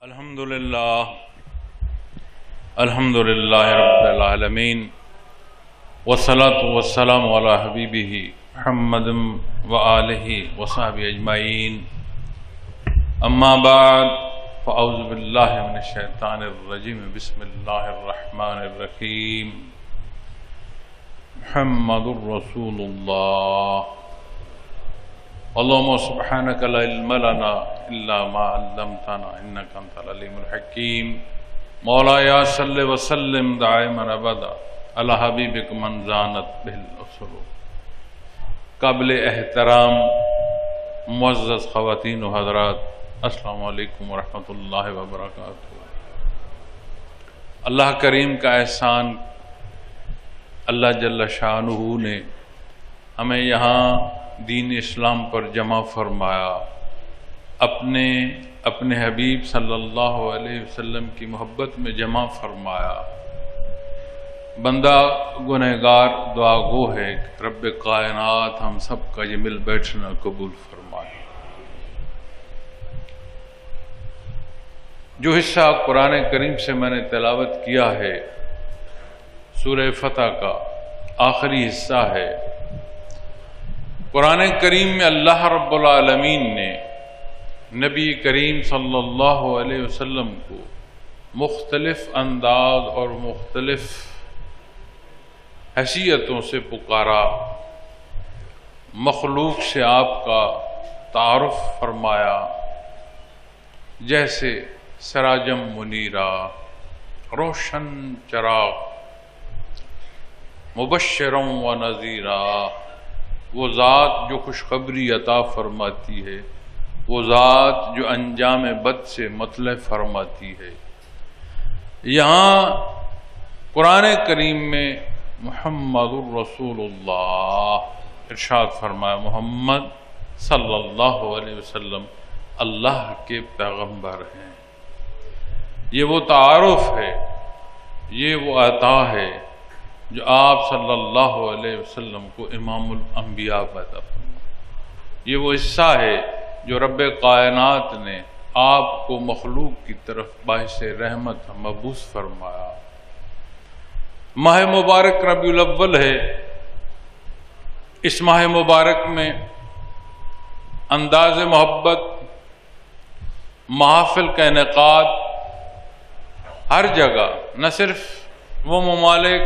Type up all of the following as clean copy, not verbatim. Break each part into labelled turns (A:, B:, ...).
A: الحمدللہ رب العالمین والصلاة والسلام علی حبیبہ محمد وآلہ وصحبہ اجمعین اما بعد فاعوذ باللہ من الشیطان الرجیم بسم اللہ الرحمن الرحیم محمد رسول اللہ اللهم سبحانك لا علم لنا إلا ما علمتنا إنك أنت العليم الحكيم مولاي صل وسلم دائما أبدا على حبيبك من زانت به الأسر قابل احترام معزز خواتین و حضرات، السلام علیکم ورحمۃ اللہ وبرکاتہ۔ اللہ کریم کا احسان اللہ جل شانہ نے ہمیں یہاں دین اسلام پر جمع فرمایا، اپنے حبیب صلی اللہ علیہ وسلم کی محبت میں جمع فرمایا۔ بندہ گنہگار دعا گو ہے کہ رب کائنات ہم سب کا یہ مل بیٹھنا قبول فرمائے۔ جو حصہ قرآن کریم سے میں نے تلاوت کیا ہے سورہ فتح کا آخری حصہ ہے۔ قرآن کریم میں اللہ رب العالمین نے نبی کریم صلی اللہ علیہ وسلم کو مختلف انداز اور مختلف حیثیتوں سے پکارا، مخلوق سے آپ کا تعارف فرمایا، جیسے سراجم منیرا، روشن چراغ، مبشرا و نذیرا، وہ ذات جو خوشخبری عطا فرماتی ہے، وہ ذات جو انجام بد سے مطلع فرماتی ہے۔ یہاں قرآن کریم میں محمد الرسول اللہ ارشاد فرمایا، محمد صلی اللہ علیہ وسلم اللہ کے پیغمبر ہیں۔ یہ وہ تعارف ہے، یہ وہ عطا ہے جو آپ صلی اللہ علیہ وسلم کو امام الانبیاء عطا فرمایا۔ یہ وہ حصہ ہے جو رب کائنات نے آپ کو مخلوق کی طرف باعث رحمت مبعوث فرمایا۔ ماہ مبارک ربیع الاول ہے۔ اس ماہ مبارک میں انداز محبت، محافل کا انعقاد ہر جگہ، نہ صرف وہ ممالک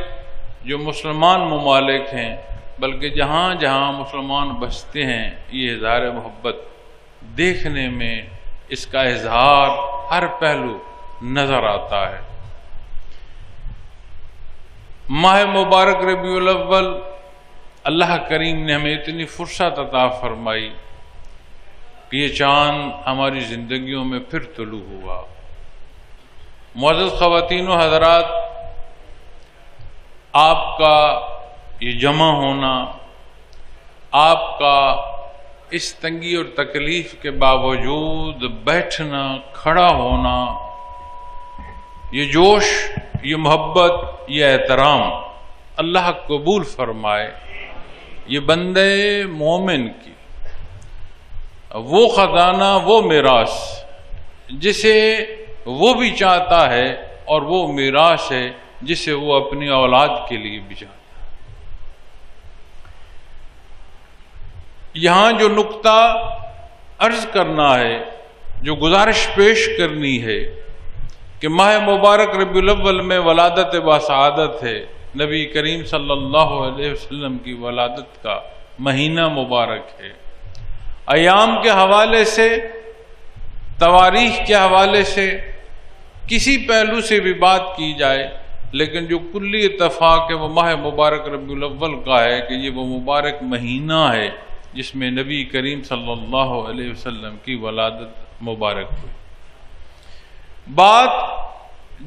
A: جو مسلمان ممالک ہیں بلکہ جہاں جہاں مسلمان بستے ہیں، یہ اظہار محبت دیکھنے میں اس کا اظہار ہر پہلو نظر آتا ہے۔ ماہ مبارک ربیع الاول اللہ کریم نے ہمیں اتنی فرصت عطا فرمائی کہ یہ چاند ہماری زندگیوں میں پھر طلوع ہوا۔ معزز خواتین و حضرات، آپ کا یہ جمع ہونا، آپ کا اس تنگی اور تکلیف کے باوجود بیٹھنا، کھڑا ہونا، یہ جوش، یہ محبت، یہ احترام اللہ قبول فرمائے۔ یہ بندے مومن کی وہ خزانہ، وہ میراث جسے وہ بھی چاہتا ہے، اور وہ میراث ہے جسے وہ اپنی اولاد کے لیے بھی چاہتا ہے۔ یہاں جو نقطہ عرض کرنا ہے، جو گزارش پیش کرنی ہے کہ ماہ مبارک ربیع الاول میں ولادت باسعادت ہے، نبی کریم صلی اللہ علیہ وسلم کی ولادت کا مہینہ مبارک ہے۔ ایام کے حوالے سے، تواریخ کے حوالے سے کسی پہلو سے بھی بات کی جائے، لیکن جو کلی اتفاق ہے وہ ماہ مبارک ربیع الاول کا ہے کہ یہ وہ مبارک مہینہ ہے جس میں نبی کریم صلی اللہ علیہ وسلم کی ولادت مبارک ہوئی۔ بات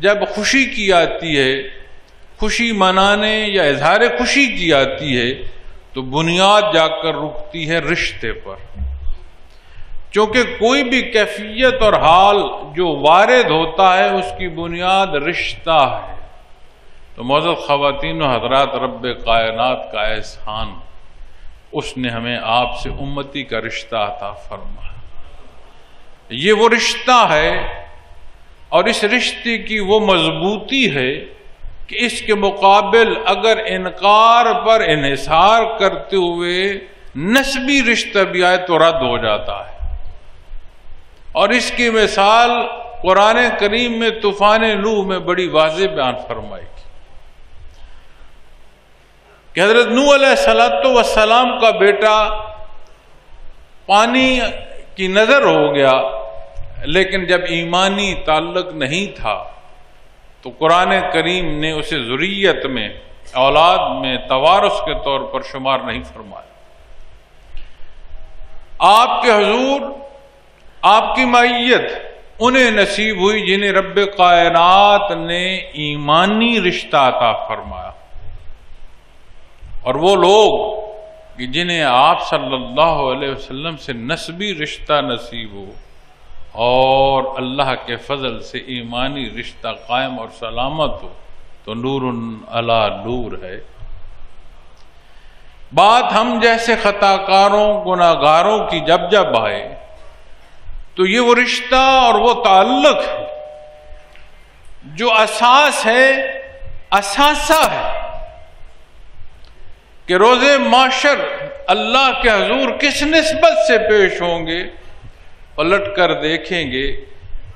A: جب خوشی کی آتی ہے، خوشی منانے یا اظہار خوشی کی آتی ہے، تو بنیاد جا کر رکتی ہے رشتے پر، چونکہ کوئی بھی کیفیت اور حال جو وارد ہوتا ہے اس کی بنیاد رشتہ ہے۔ تو معزز خواتین و حضرات، رب کائنات کا احسان، اس نے ہمیں آپ سے امتی کا رشتہ عطا فرمایا۔ یہ وہ رشتہ ہے اور اس رشتے کی وہ مضبوطی ہے کہ اس کے مقابل اگر انکار پر انحصار کرتے ہوئے نسبی رشتہ بھی آئے تو رد ہو جاتا ہے. اور اس کی مثال قرآن کریم میں طوفان نوح میں بڑی واضح بیان فرمائی گی کہ حضرت نوح علیہ السلام کا بیٹا پانی کی نظر ہو گیا، لیکن جب ایمانی تعلق نہیں تھا تو قرآن کریم نے اسے ذریت میں، اولاد میں توارث کے طور پر شمار نہیں فرمایا. آپ کے حضور، آپ کی معیت انہیں نصیب ہوئی جنہیں رب کائنات نے ایمانی رشتہ عطا فرمایا، اور وہ لوگ کہ جنہیں آپ صلی اللہ علیہ وسلم سے نسبی رشتہ نصیب ہو اور اللہ کے فضل سے ایمانی رشتہ قائم اور سلامت ہو تو نور علی نور ہے. بات ہم جیسے خطا کاروں گناہگاروں کی جب آئے تو یہ وہ رشتہ اور وہ تعلق ہے جو اساس ہے، اساسہ ہے کہ روز محشر اللہ کے حضور کس نسبت سے پیش ہوں گے. پلٹ کر دیکھیں گے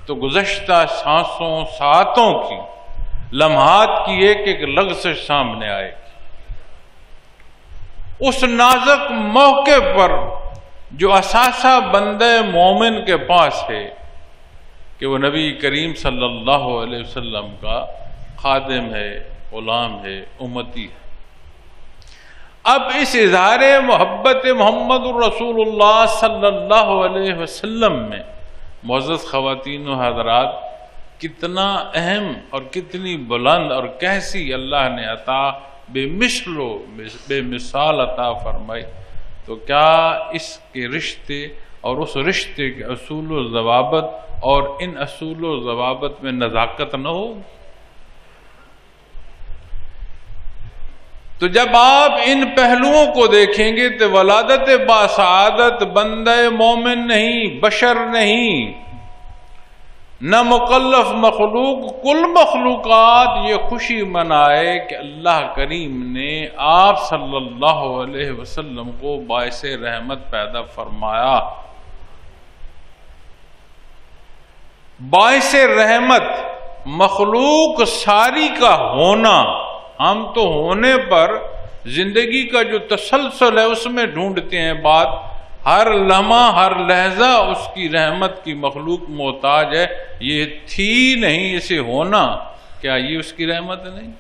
A: تو گزشتہ سانسوں ساعتوں کی، لمحات کی ایک ایک لغزش سامنے آئے گی. اس نازک موقع پر جو اثاثہ بندہ مومن کے پاس ہے کہ وہ نبی کریم صلی اللہ علیہ وسلم کا خادم ہے، غلام ہے، امتی ہے. اب اس اظہار محبت محمد الرسول اللہ صلی اللہ علیہ وسلم میں معزز خواتین و حضرات کتنا اہم اور کتنی بلند اور کیسی اللہ نے عطا بے مثل و بے مثال عطا فرمائی. تو کیا اس کے رشتے اور اس رشتے کے اصول و ضوابط اور ان اصول و ضوابط میں نزاکت نہ ہو؟ تو جب آپ ان پہلوؤں کو دیکھیں گے تو ولادت باسعادت بندہ مومن نہیں، بشر نہیں، نہ مکلف مخلوق، کل مخلوقات یہ خوشی منائے کہ اللہ کریم نے آپ صلی اللہ علیہ وسلم کو باعث رحمت پیدا فرمایا. باعث رحمت مخلوق ساری کا ہونا، ہم تو ہونے پر زندگی کا جو تسلسل ہے اس میں ڈھونڈتے ہیں بات. ہر لمحہ ہر لحظہ اس کی رحمت کی مخلوق محتاج ہے. یہ تھی نہیں، اسے ہونا، کیا یہ اس کی رحمت نہیں؟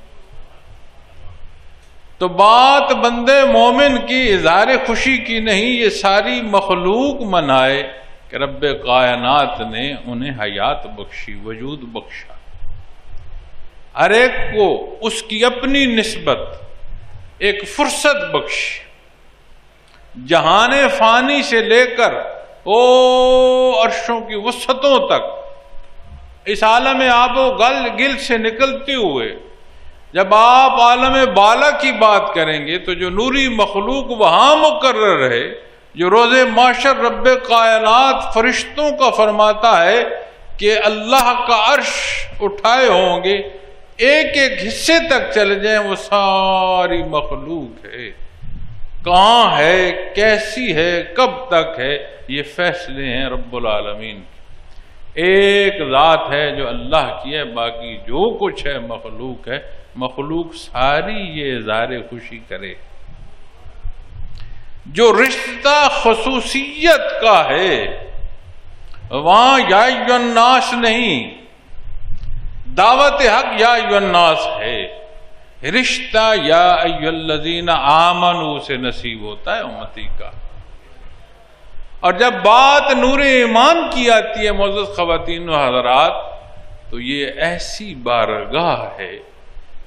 A: تو بات بندے مومن کی اظہار خوشی کی نہیں، یہ ساری مخلوق منائے کہ رب کائنات نے انہیں حیات بخشی، وجود بخشا. ہر ایک کو اس کی اپنی نسبت ایک فرصت بخشی. جہان فانی سے لے کر عرشوں کی وسعتوں تک اس عالم آب و گل سے نکلتے ہوئے جب آپ عالم بالا کی بات کریں گے تو جو نوری مخلوق وہاں مقرر ہے، جو روز محشر رب کائنات فرشتوں کا فرماتا ہے کہ اللہ کا عرش اٹھائے ہوں گے، ایک ایک حصے تک چلے جائیں، وہ ساری مخلوق ہے. کہاں ہے، کیسی ہے، کب تک ہے، یہ فیصلے ہیں رب العالمین. ایک ذات ہے جو اللہ کی ہے، باقی جو کچھ ہے مخلوق ہے. مخلوق ساری یہ اظہار خوشی کرے. جو رشتہ خصوصیت کا ہے وہاں یا ایھا الناس نہیں، دعوت حق یا ایھا الناس ہے. رشتہ یا ایھا الذین آمنوا سے نصیب ہوتا ہے امتی کا. اور جب بات نور ایمان کی آتی ہے معزز خواتین و حضرات تو یہ ایسی بارگاہ ہے،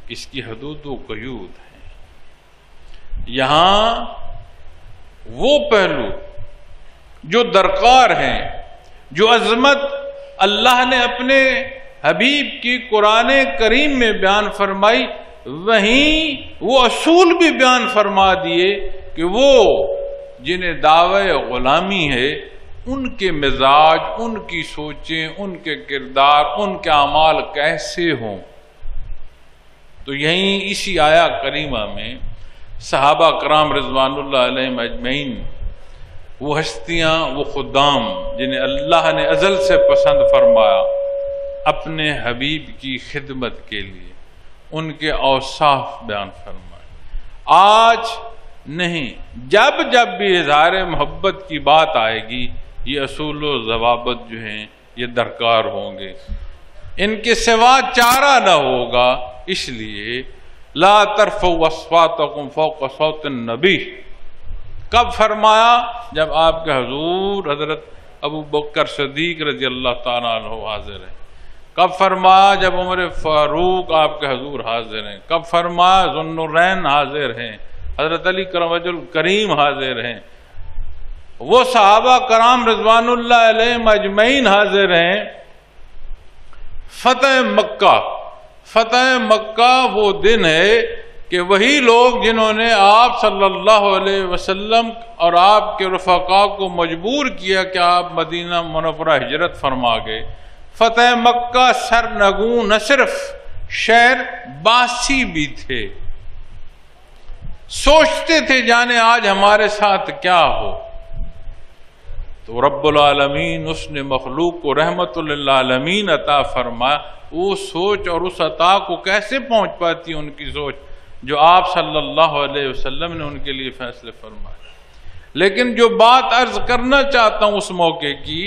A: اس کی حدود و قیود ہیں. یہاں وہ پہلو جو درکار ہیں، جو عظمت اللہ نے اپنے حبیب کی قرآن کریم میں بیان فرمائی، وہیں وہ اصول بھی بیان فرما دیے کہ وہ جنہیں دعوی غلامی ہے ان کے مزاج، ان کی سوچیں، ان کے کردار، ان کے اعمال کیسے ہوں۔ تو یہیں اسی آیا کریمہ میں صحابہ کرام رضوان اللہ علیہم اجمعین، وہ ہستیاں، وہ خدام جنہیں اللہ نے ازل سے پسند فرمایا اپنے حبیب کی خدمت کے لیے، ان کے اوصاف بیان فرمائے۔ آج نہیں، جب جب بھی اظہار محبت کی بات آئے گی، یہ اصول و ضوابط جو ہیں یہ درکار ہوں گے، ان کے سوا چارہ نہ ہوگا۔ اس لیے لا ترفعوا اصواتکم فوق صوت النبی کب فرمایا؟ جب آپ کے حضور حضرت ابو بکر صدیق رضی اللہ تعالیٰ عنہ حاضر ہیں۔ کب فرمایا؟ جب عمر فاروق آپ کے حضور حاضر ہیں۔ کب فرمایا؟ ذو النورین حاضر ہیں، حضرت علی کرم وجہ الکریم حاضر ہیں، وہ صحابہ کرام رضوان اللہ علیہم اجمعین حاضر ہیں۔ فتح مکہ، فتح مکہ وہ دن ہے کہ وہی لوگ جنہوں نے آپ صلی اللہ علیہ وسلم اور آپ کے رفقاء کو مجبور کیا کہ آپ مدینہ منورہ ہجرت فرما گئے، فتح مکہ سرنگوں نہ صرف شہر باسی بھی تھے، سوچتے تھے جانے آج ہمارے ساتھ کیا ہو۔ تو رب العالمین اس نے مخلوق کو رحمت للعالمین عطا فرمایا۔ وہ سوچ اور اس عطا کو کیسے پہنچ پاتی ان کی سوچ جو آپ صلی اللہ علیہ وسلم نے ان کے لیے فیصلے فرمائے۔ لیکن جو بات عرض کرنا چاہتا ہوں اس موقع کی،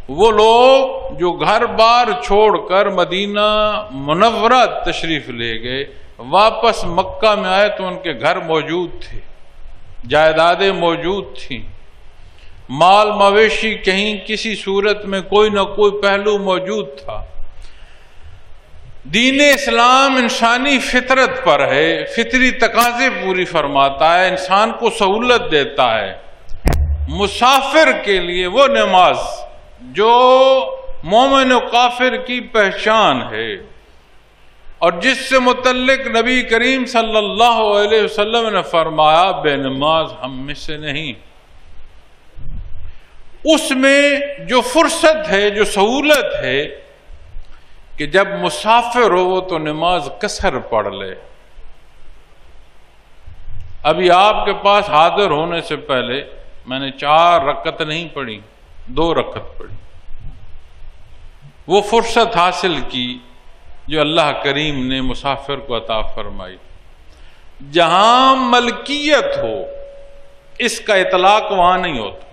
A: وہ لوگ جو گھر بار چھوڑ کر مدینہ منورہ تشریف لے گئے، واپس مکہ میں آئے تو ان کے گھر موجود تھے، جائیدادیں موجود تھیں، مال مویشی کہیں کسی صورت میں کوئی نہ کوئی پہلو موجود تھا۔ دین اسلام انسانی فطرت پر ہے، فطری تقاضے پوری فرماتا ہے، انسان کو سہولت دیتا ہے۔ مسافر کے لیے وہ نماز جو مومن و کافر کی پہچان ہے اور جس سے متعلق نبی کریم صلی اللہ علیہ وسلم نے فرمایا بے نماز ہم میں سے نہیں، اس میں جو فرصت ہے، جو سہولت ہے کہ جب مسافر ہو وہ تو نماز قصر پڑھ لے۔ ابھی آپ کے پاس حاضر ہونے سے پہلے میں نے 4 رکعت نہیں پڑھی، 2 رکعت پڑھی، وہ فرصت حاصل کی جو اللہ کریم نے مسافر کو عطا فرمائی۔ جہاں ملکیت ہو اس کا اطلاق وہاں نہیں ہوتا۔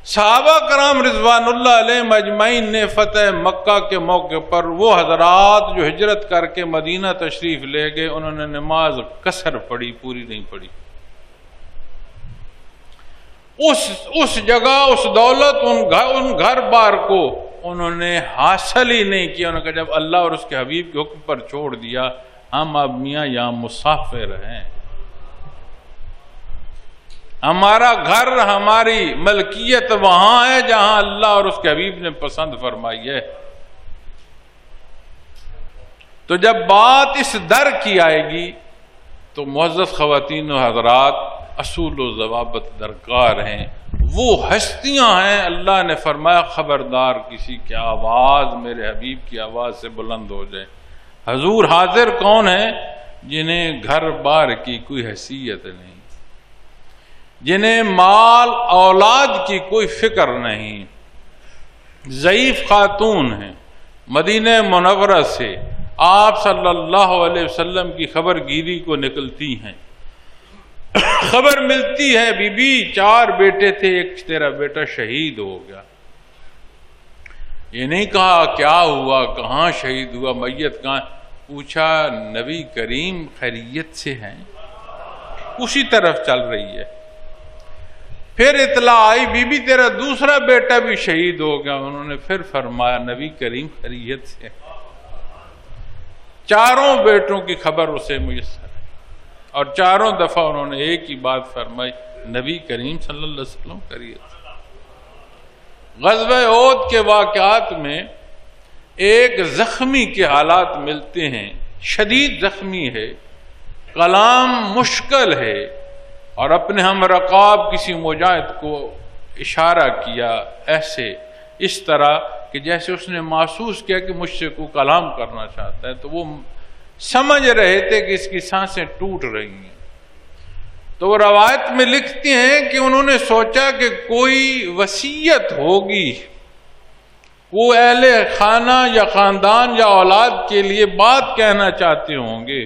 A: صحابہ کرام رضوان اللہ علیہ اجمعین نے فتح مکہ کے موقع پر وہ حضرات جو ہجرت کر کے مدینہ تشریف لے گئے، انہوں نے نماز قصر پڑھی، پوری نہیں پڑھی۔ اس جگہ، اس دولت، ان گھر بار کو انہوں نے حاصل ہی نہیں کیا۔ انہوں نے کہا جب اللہ اور اس کے حبیب کے حکم پر چھوڑ دیا، ہم اب میاں یہاں مسافر ہیں، ہمارا گھر، ہماری ملکیت وہاں ہے جہاں اللہ اور اس کے حبیب نے پسند فرمائی ہے۔ تو جب بات اس در کی آئے گی تو معزز خواتین و حضرات، اصول و ضوابط درکار ہیں۔ وہ ہستیاں ہیں، اللہ نے فرمایا خبردار کسی کی آواز میرے حبیب کی آواز سے بلند ہو جائے۔ حضور حاضر کون ہیں؟ جنہیں گھر بار کی کوئی حیثیت نہیں، جنہیں مال اولاد کی کوئی فکر نہیں، ضعیف خاتون ہیں، مدینہ منورہ سے آپ صلی اللہ علیہ وسلم کی خبر گیری کو نکلتی ہیں، خبر ملتی ہے بی بی 4 بیٹے تھے، ایک تیرا بیٹا شہید ہو گیا۔ یہ نہیں کہا کیا ہوا، کہاں شہید ہوا، میت کہاں، پوچھا نبی کریم خیریت سے ہیں؟ اسی طرف چل رہی ہے۔ پھر اطلاع آئی بی بی تیرا دوسرا بیٹا بھی شہید ہو گیا، انہوں نے پھر فرمایا نبی کریم خیریت سے۔ 4 بیٹوں کی خبر اسے میسر ہے اور 4 دفعہ انہوں نے ایک ہی بات فرمائی، نبی کریم صلی اللہ علیہ وسلم خیریت سے۔ غزوہ احد کے واقعات میں ایک زخمی کے حالات ملتے ہیں، شدید زخمی ہے، کلام مشکل ہے، اور اپنے ہم رقاب کسی مجاہد کو اشارہ کیا ایسے اس طرح کہ جیسے اس نے محسوس کیا کہ مجھ سے کوئی کلام کرنا چاہتا ہے، تو وہ سمجھ رہے تھے کہ اس کی سانسیں ٹوٹ رہی ہیں۔ تو وہ روایت میں لکھتے ہیں کہ انہوں نے سوچا کہ کوئی وصیت ہوگی، وہ اہل خانہ یا خاندان یا اولاد کے لیے بات کہنا چاہتے ہوں گے،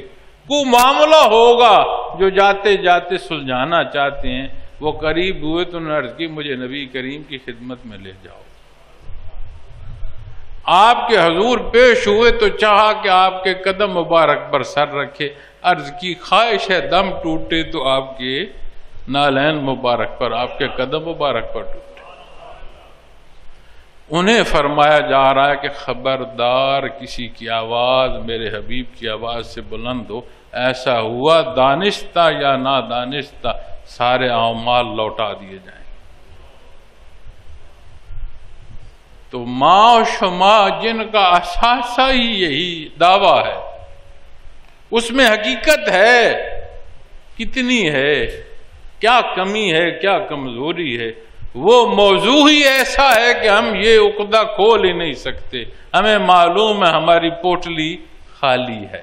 A: کوئی معاملہ ہوگا جو جاتے جاتے سلجھانا چاہتے ہیں۔ وہ قریب ہوئے تو انہوں نے عرض کی مجھے نبی کریم کی خدمت میں لے جاؤ۔ آپ کے حضور پیش ہوئے تو چاہا کہ آپ کے قدم مبارک پر سر رکھے، عرض کی خواہش ہے دم ٹوٹے تو آپ کے نالین مبارک پر، آپ کے قدم مبارک پر ٹوٹے۔ انہیں فرمایا جا رہا ہے کہ خبردار کسی کی آواز میرے حبیب کی آواز سے بلند ہو، ایسا ہوا دانستہ یا نادانستہ سارے اعمال لوٹا دیے جائیں۔ تو ماں و شما جن کا اثاثہ ہی یہی دعویٰ ہے، اس میں حقیقت ہے کتنی ہے، کیا کمی ہے، کیا کمزوری ہے، وہ موضوع ہی ایسا ہے کہ ہم یہ عقدہ کھول ہی نہیں سکتے۔ ہمیں معلوم ہے ہماری پوٹلی خالی ہے۔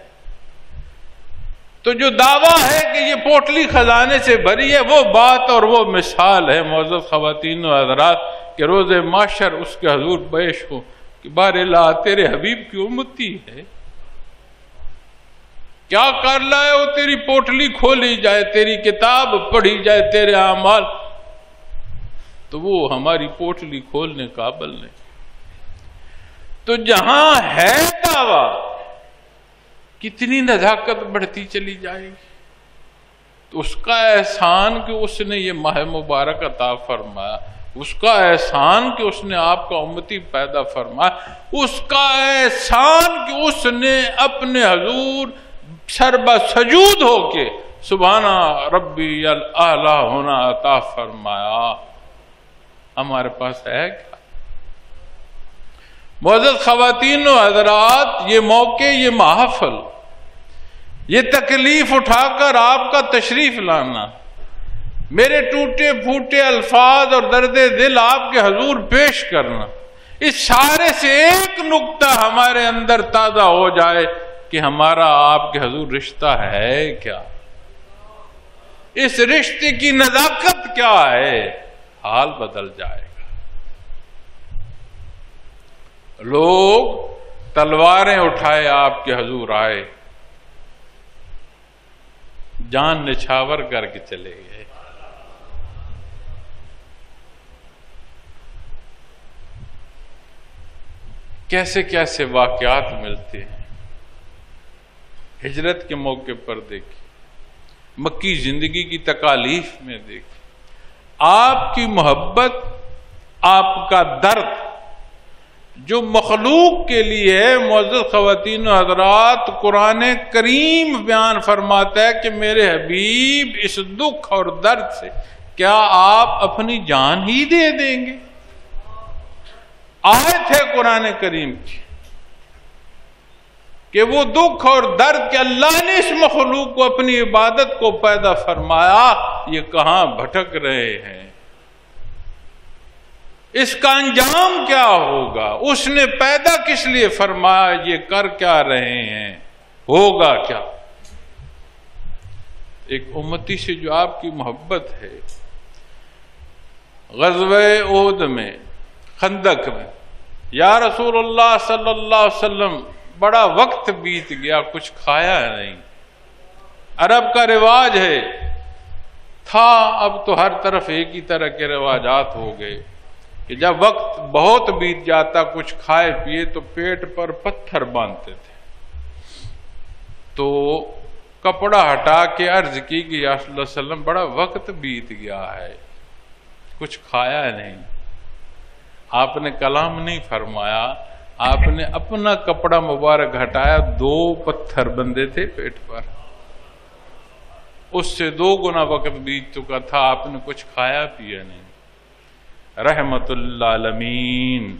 A: تو جو دعویٰ ہے کہ یہ پوٹلی خزانے سے بھری ہے، وہ بات اور وہ مثال ہے معزز خواتین و حضرات کہ روز محشر اس کے حضور پیش ہو کہ بار اللہ تیرے حبیب کی امتی ہے، کیا کر لائے ہو؟ تیری پوٹلی کھولی جائے، تیری کتاب پڑھی جائے، تیرے اعمال، تو وہ ہماری پوٹلی کھولنے قابل نہیں۔ تو جہاں ہے دعویٰ کتنی نزاکت بڑھتی چلی جائے گی۔ تو اس کا احسان کہ اس نے یہ ماہ مبارک عطا فرمایا، اس کا احسان کہ اس نے آپ کا امتی پیدا فرمایا، اس کا احسان کہ اس نے اپنے حضور سربا سجود ہو کے سبحان ربی الاعلی ہونا عطا فرمایا۔ ہمارے پاس ہے کیا؟ معزز خواتین و حضرات، یہ موقع، یہ محفل، یہ تکلیف اٹھا کر آپ کا تشریف لانا، میرے ٹوٹے پھوٹے الفاظ اور درد دل آپ کے حضور پیش کرنا، اس سارے سے ایک نقطہ ہمارے اندر تازہ ہو جائے کہ ہمارا آپ کے حضور رشتہ ہے کیا، اس رشتے کی نزاکت کیا ہے، حال بدل جائے گا۔ لوگ تلواریں اٹھائے آپ کے حضور آئے، جان نچھاور کر کے چلے گئے۔ کیسے کیسے واقعات ملتے ہیں۔ ہجرت کے موقع پر دیکھیں، مکی زندگی کی تکالیف میں دیکھیں، آپ کی محبت، آپ کا درد جو مخلوق کے لیے ہے۔ معزز خواتین و حضرات، قرآن کریم بیان فرماتا ہے کہ میرے حبیب اس دکھ اور درد سے کیا آپ اپنی جان ہی دے دیں گے؟ آیت ہے قرآن کریم کی کہ وہ دکھ اور درد کہ اللہ نے اس مخلوق کو اپنی عبادت کو پیدا فرمایا، یہ کہاں بھٹک رہے ہیں، اس کا انجام کیا ہوگا، اس نے پیدا کس لیے فرمایا، یہ کر کیا رہے ہیں، ہوگا کیا۔ ایک امتی سے جو آپ کی محبت ہے، غزوہ احد میں، خندق میں، یا رسول اللہ صلی اللہ علیہ وسلم بڑا وقت بیت گیا، کچھ کھایا نہیں۔ عرب کا رواج ہے، تھا، اب تو ہر طرف ایک ہی طرح کے رواجات ہو گئے کہ جب وقت بہت بیت جاتا، کچھ کھائے پیے تو پیٹ پر پتھر باندھتے تھے۔ تو کپڑا ہٹا کے عرض کی کہ یا رسول اللہ صلی اللہ علیہ وسلم بڑا وقت بیت گیا ہے، کچھ کھایا نہیں۔ آپ نے کلام نہیں فرمایا، آپ نے اپنا کپڑا مبارک ہٹایا، 2 پتھر بندے تھے پیٹ پر، اس سے 2 گنا وقت بیت چکا تھا، آپ نے کچھ کھایا پیا نہیں۔ رحمت للعالمین،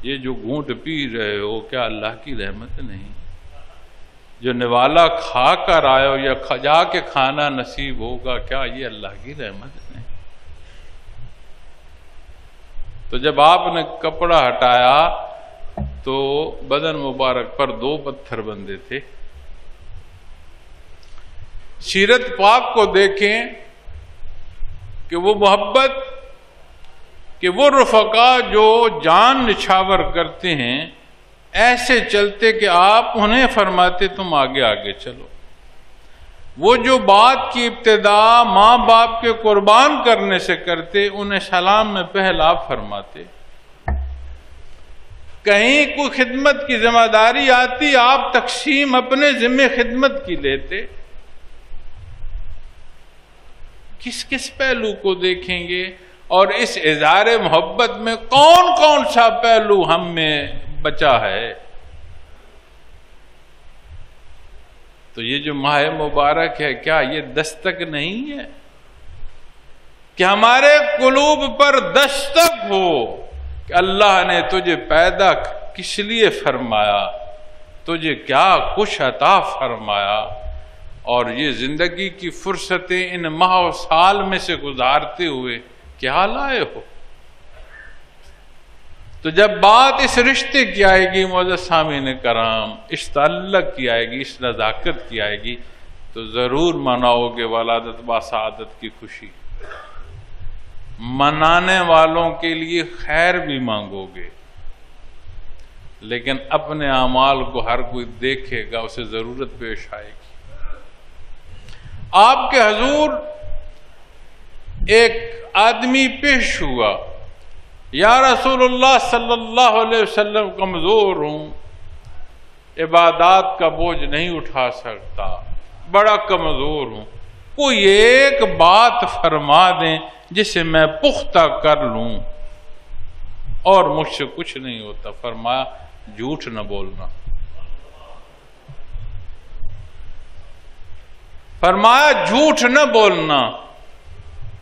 A: یہ جو گھونٹ پی رہے ہو کیا اللہ کی رحمت نہیں؟ جو نوالا کھا کر آئے ہو یا جا کے کھانا نصیب ہوگا، کیا یہ اللہ کی رحمت نہیں؟ تو جب آپ نے کپڑا ہٹایا تو بدن مبارک پر 2 پتھر بندھے تھے۔ سیرت پاک کو دیکھیں کہ وہ محبت کہ وہ رفقا جو جان نچھاور کرتے ہیں ایسے چلتے کہ آپ انہیں فرماتے تم آگے آگے چلو۔ وہ جو بات کی ابتدا ماں باپ کے قربان کرنے سے کرتے انہیں سلام میں پہل آپ فرماتے۔ کہیں کوئی خدمت کی ذمہ داری آتی آپ تقسیم اپنے ذمہ خدمت کی لیتے۔ کس کس پہلو کو دیکھیں گے اور اس اظہار محبت میں کون کون سا پہلو ہم میں بچا ہے؟ تو یہ جو ماہ مبارک ہے کیا یہ دستک نہیں ہے کہ ہمارے قلوب پر دستک ہو کہ اللہ نے تجھے پیدا کس لیے فرمایا، تجھے کیا کچھ عطا فرمایا، اور یہ زندگی کی فرصتیں ان ماہ و سال میں سے گزارتے ہوئے کیا لائے ہو۔ تو جب بات اس رشتے کی آئے گی معزز سامعین کرام، اس تعلق کی آئے گی، اس نزاکت کی آئے گی، تو ضرور مناؤ گے ولادت با سعادت کی خوشی۔ منانے والوں کے لیے خیر بھی مانگو گے، لیکن اپنے اعمال کو ہر کوئی دیکھے گا، اسے ضرورت پیش آئے گی۔ آپ کے حضور ایک آدمی پیش ہوا، یا رسول اللہ صلی اللہ علیہ وسلم کمزور ہوں، عبادات کا بوجھ نہیں اٹھا سکتا، بڑا کمزور ہوں، کوئی ایک بات فرما دیں جسے میں پختہ کر لوں اور مجھ سے کچھ نہیں ہوتا۔ فرمایا جھوٹ نہ بولنا، فرمایا جھوٹ نہ بولنا۔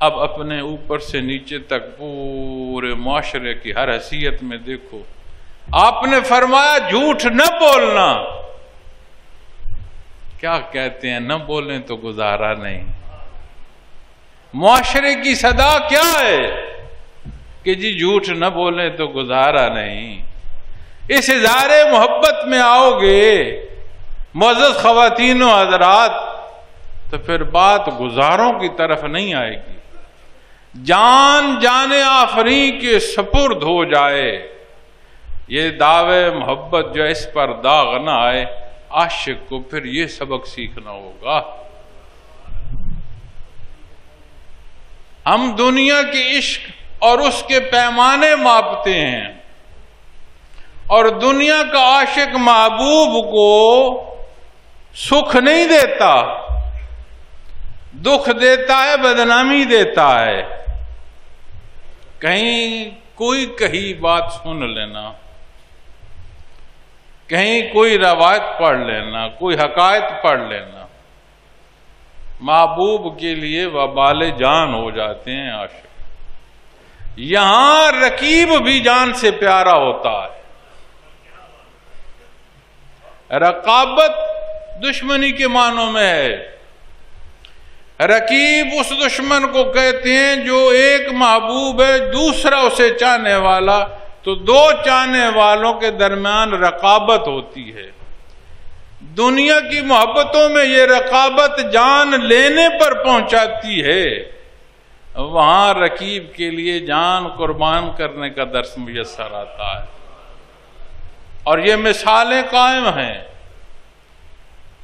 A: اب اپنے اوپر سے نیچے تک پورے معاشرے کی ہر حیثیت میں دیکھو، آپ نے فرمایا جھوٹ نہ بولنا، کیا کہتے ہیں نہ بولیں تو گزارا نہیں۔ معاشرے کی صدا کیا ہے کہ جی جھوٹ نہ بولیں تو گزارا نہیں۔ اس اظہار محبت میں آؤ گے معزز خواتین و حضرات تو پھر بات گزاروں کی طرف نہیں آئے گی، جان جانے آفریں کے سپرد ہو جائے۔ یہ دعوے محبت جو اس پر داغ نہ آئے، عاشق کو پھر یہ سبق سیکھنا ہوگا۔ ہم دنیا کے عشق اور اس کے پیمانے ماپتے ہیں، اور دنیا کا عاشق محبوب کو سکھ نہیں دیتا، دکھ دیتا ہے، بدنامی دیتا ہے۔ کہیں کوئی کہی بات سن لینا، کہیں کوئی روایت پڑھ لینا، کوئی حقائق پڑھ لینا، محبوب کے لیے وبال جان ہو جاتے ہیں عاشق۔ یہاں رقیب بھی جان سے پیارا ہوتا ہے۔ رقابت دشمنی کے معنوں میں ہے۔ رقیب اس دشمن کو کہتے ہیں جو ایک محبوب ہے، دوسرا اسے چاہنے والا، تو دو چاہنے والوں کے درمیان رقابت ہوتی ہے۔ دنیا کی محبتوں میں یہ رقابت جان لینے پر پہنچاتی ہے، وہاں رقیب کے لیے جان قربان کرنے کا درس میسر آتا ہے۔ اور یہ مثالیں قائم ہیں۔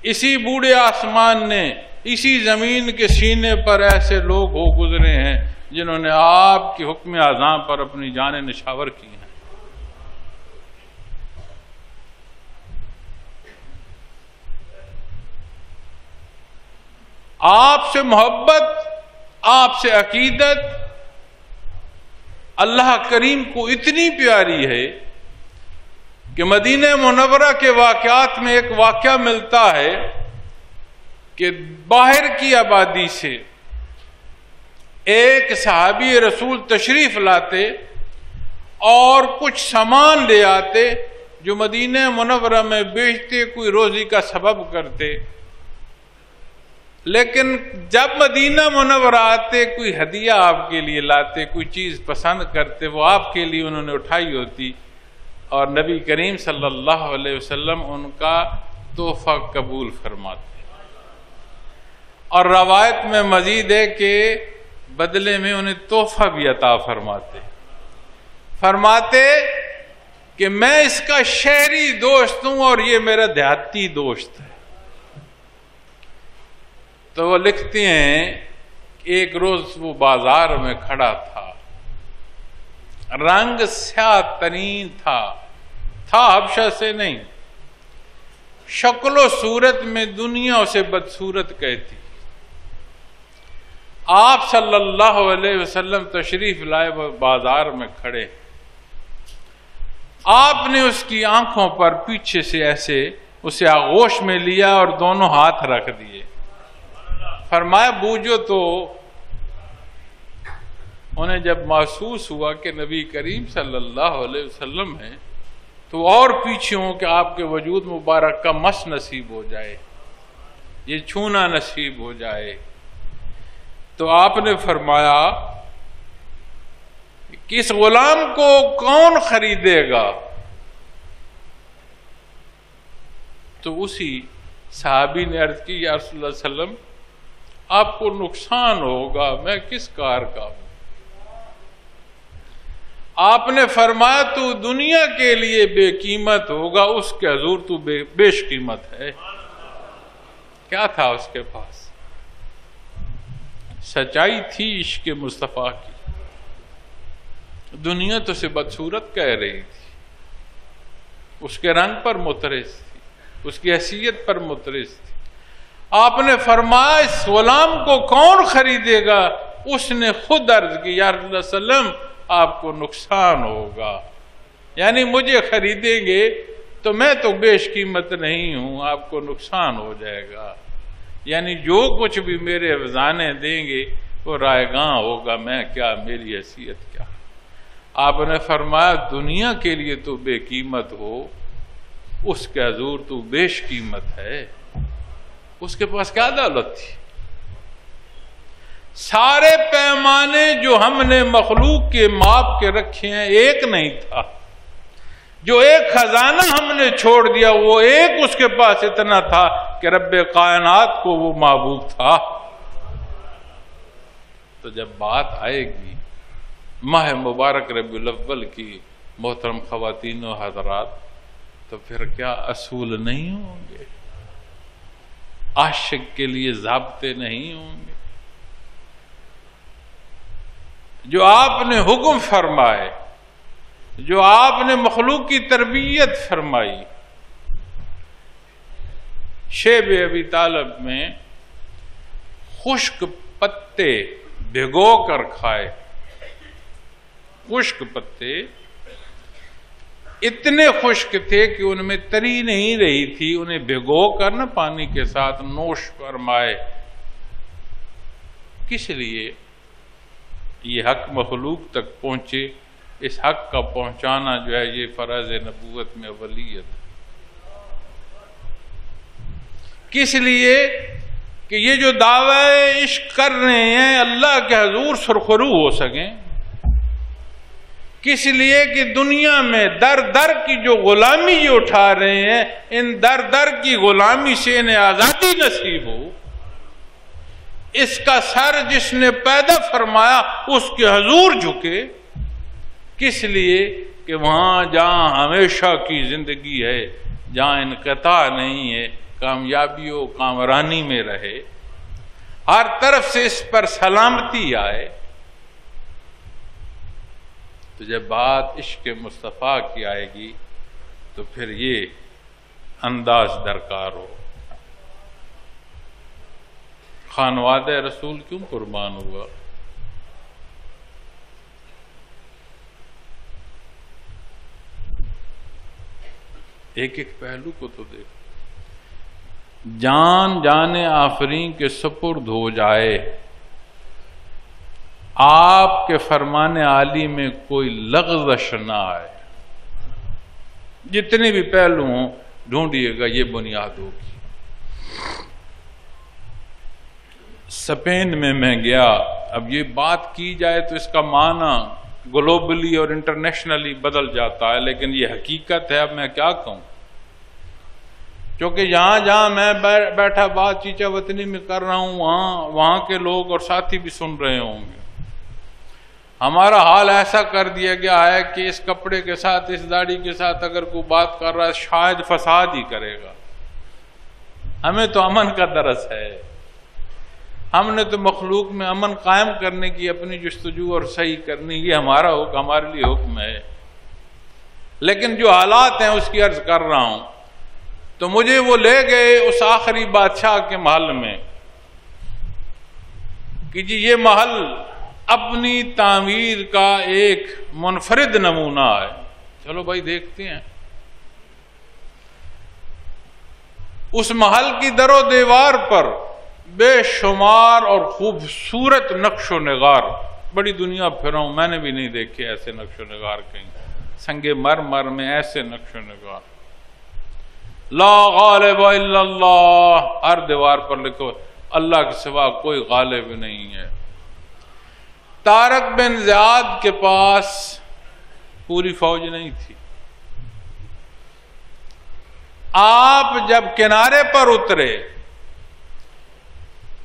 A: اسی بوڑھے آسمان نے، اسی زمین کے سینے پر ایسے لوگ ہو گزرے ہیں جنہوں نے آپ کی حکم اعظام پر اپنی جانیں نچھاور کی ہیں۔ آپ سے محبت، آپ سے عقیدت اللہ کریم کو اتنی پیاری ہے کہ مدینہ منورہ کے واقعات میں ایک واقعہ ملتا ہے کہ باہر کی آبادی سے ایک صحابی رسول تشریف لاتے اور کچھ سامان لے آتے جو مدینہ منورہ میں بیچتے، کوئی روزی کا سبب کرتے۔ لیکن جب مدینہ منورہ آتے کوئی ہدیہ آپ کے لیے لاتے، کوئی چیز پسند کرتے، وہ آپ کے لیے انہوں نے اٹھائی ہوتی اور نبی کریم صلی اللہ علیہ وسلم ان کا تحفہ قبول فرماتے۔ اور روایت میں مزید ہے کہ بدلے میں انہیں تحفہ بھی عطا فرماتے کہ میں اس کا شہری دوست ہوں اور یہ میرا دیہاتی دوست ہے۔ تو وہ لکھتے ہیں کہ ایک روز وہ بازار میں کھڑا تھا، رنگ سیاہ ترین تھا حبشہ سے نہیں، شکل و صورت میں دنیا اسے بدصورت کہتی۔ آپ صلی اللہ علیہ وسلم تشریف لائے، وہ بازار میں کھڑے، آپ نے اس کی آنکھوں پر پیچھے سے ایسے اسے آغوش میں لیا اور دونوں ہاتھ رکھ دیے، فرمایا بوجھو تو۔ انہیں جب محسوس ہوا کہ نبی کریم صلی اللہ علیہ وسلم ہیں تو اور پیچھے ہوں کہ آپ کے وجود مبارک کا مس نصیب ہو جائے، یہ چھونا نصیب ہو جائے۔ تو آپ نے فرمایا کہ اس غلام کو کون خریدے گا؟ تو اسی صحابی نے عرض کی یا رسول اللہ صلی اللہ علیہ وسلم آپ کو نقصان ہوگا، میں کس کار کا ہوں؟ آپ نے فرمایا تو دنیا کے لیے بے قیمت ہوگا، اس کے حضور تو بیش قیمت ہے۔ کیا تھا اس کے پاس؟ سچائی تھی عشق مصطفیٰ کی۔ دنیا تو اسے بدصورت کہہ رہی تھی، اس کے رنگ پر مترس تھی، اس کی حیثیت پر مترس تھی۔ آپ نے فرمایا اس غلام کو کون خریدے گا؟ اس نے خود عرض کی یا رسول اللہ صلی اللہ علیہ وسلم آپ کو نقصان ہوگا، یعنی مجھے خریدیں گے تو میں تو بیش قیمت نہیں ہوں، آپ کو نقصان ہو جائے گا، یعنی جو کچھ بھی میرے افزانے دیں گے وہ رائے گاں ہوگا، میں کیا، میری حیثیت کیا۔ آپ نے فرمایا دنیا کے لیے تو بے قیمت ہو، اس کے حضور تو بیش قیمت ہے۔ اس کے پاس کیا دولت تھی؟ سارے پیمانے جو ہم نے مخلوق کے ماپ کے رکھے ہیں ایک نہیں تھا، جو ایک خزانہ ہم نے چھوڑ دیا وہ ایک اس کے پاس اتنا تھا کہ رب کائنات کو وہ محبوب تھا۔ تو جب بات آئے گی ماہ مبارک ربیع الاول کی، محترم خواتین و حضرات، تو پھر کیا اصول نہیں ہوں گے؟ عاشق کے لیے ضابطے نہیں ہوں گے؟ جو آپ نے حکم فرمائے، جو آپ نے مخلوق کی تربیت فرمائی، شیب ابی طالب میں خشک پتے بھگو کر کھائے، خشک پتے اتنے خشک تھے کہ ان میں تری نہیں رہی تھی، انہیں بھگو کر نہ پانی کے ساتھ نوش فرمائے۔ کس لیے؟ یہ حق مخلوق تک پہنچے۔ اس حق کا پہنچانا جو ہے یہ فرض نبوت میں اولیت ہے۔ کس لیے؟ کہ یہ جو دعوی عشق کر رہے ہیں اللہ کے حضور سرخرو ہو سکیں۔ کس لیے؟ کہ دنیا میں در در کی جو غلامی یہ اٹھا رہے ہیں، ان در در کی غلامی سے انہیں آزادی نصیب ہو۔ اس کا سر جس نے پیدا فرمایا اس کے حضور جھکے۔ کس لیے؟ کہ وہاں جہاں ہمیشہ کی زندگی ہے، جہاں انقطاع نہیں ہے، کامیابی و کامرانی میں رہے، ہر طرف سے اس پر سلامتی آئے۔ تو جب بات عشق مصطفیٰ کی آئے گی تو پھر یہ انداز درکار ہو۔ خانوادہ رسول کیوں قربان ہوا؟ ایک ایک پہلو کو تو دیکھو۔ جان جان آفرین کے سپرد ہو جائے، آپ کے فرمان عالی میں کوئی لغزش نہ آئے، جتنے بھی پہلو ہوں ڈھونڈیے گا یہ بنیاد ہوگی۔ اسپین میں گیا. اب یہ بات کی جائے تو اس کا معنی گلوبلی اور انٹرنیشنلی بدل جاتا ہے، لیکن یہ حقیقت ہے. اب میں کیا کہوں، کیونکہ جہاں میں بیٹھا بات چیچا وطنی میں کر رہا ہوں، وہاں کے لوگ اور ساتھی بھی سن رہے ہوں گے. ہمارا حال ایسا کر دیا گیا ہے کہ اس کپڑے کے ساتھ، اس داڑھی کے ساتھ اگر کوئی بات کر رہا ہے شاید فساد ہی کرے گا. ہمیں تو امن کا درس ہے، ہم نے تو مخلوق میں امن قائم کرنے کی اپنی جستجو اور صحیح کرنی، یہ ہمارا حکم، ہمارے لیے حکم ہے. لیکن جو حالات ہیں اس کی عرض کر رہا ہوں. تو مجھے وہ لے گئے اس آخری بادشاہ کے محل میں کہ جی یہ محل اپنی تعمیر کا ایک منفرد نمونہ ہے. چلو بھائی دیکھتے ہیں. اس محل کی در و دیوار پر بے شمار اور خوبصورت نقش و نگار، بڑی دنیا پھرا ہوں میں نے بھی نہیں دیکھے ایسے نقش و نگار کہیں. سنگ مرمر میں ایسے نقش و نگار. لا غالب الا اللہ، ہر دیوار پر لکھو اللہ کے سوا کوئی غالب نہیں ہے. طارق بن زیاد کے پاس پوری فوج نہیں تھی. آپ جب کنارے پر اترے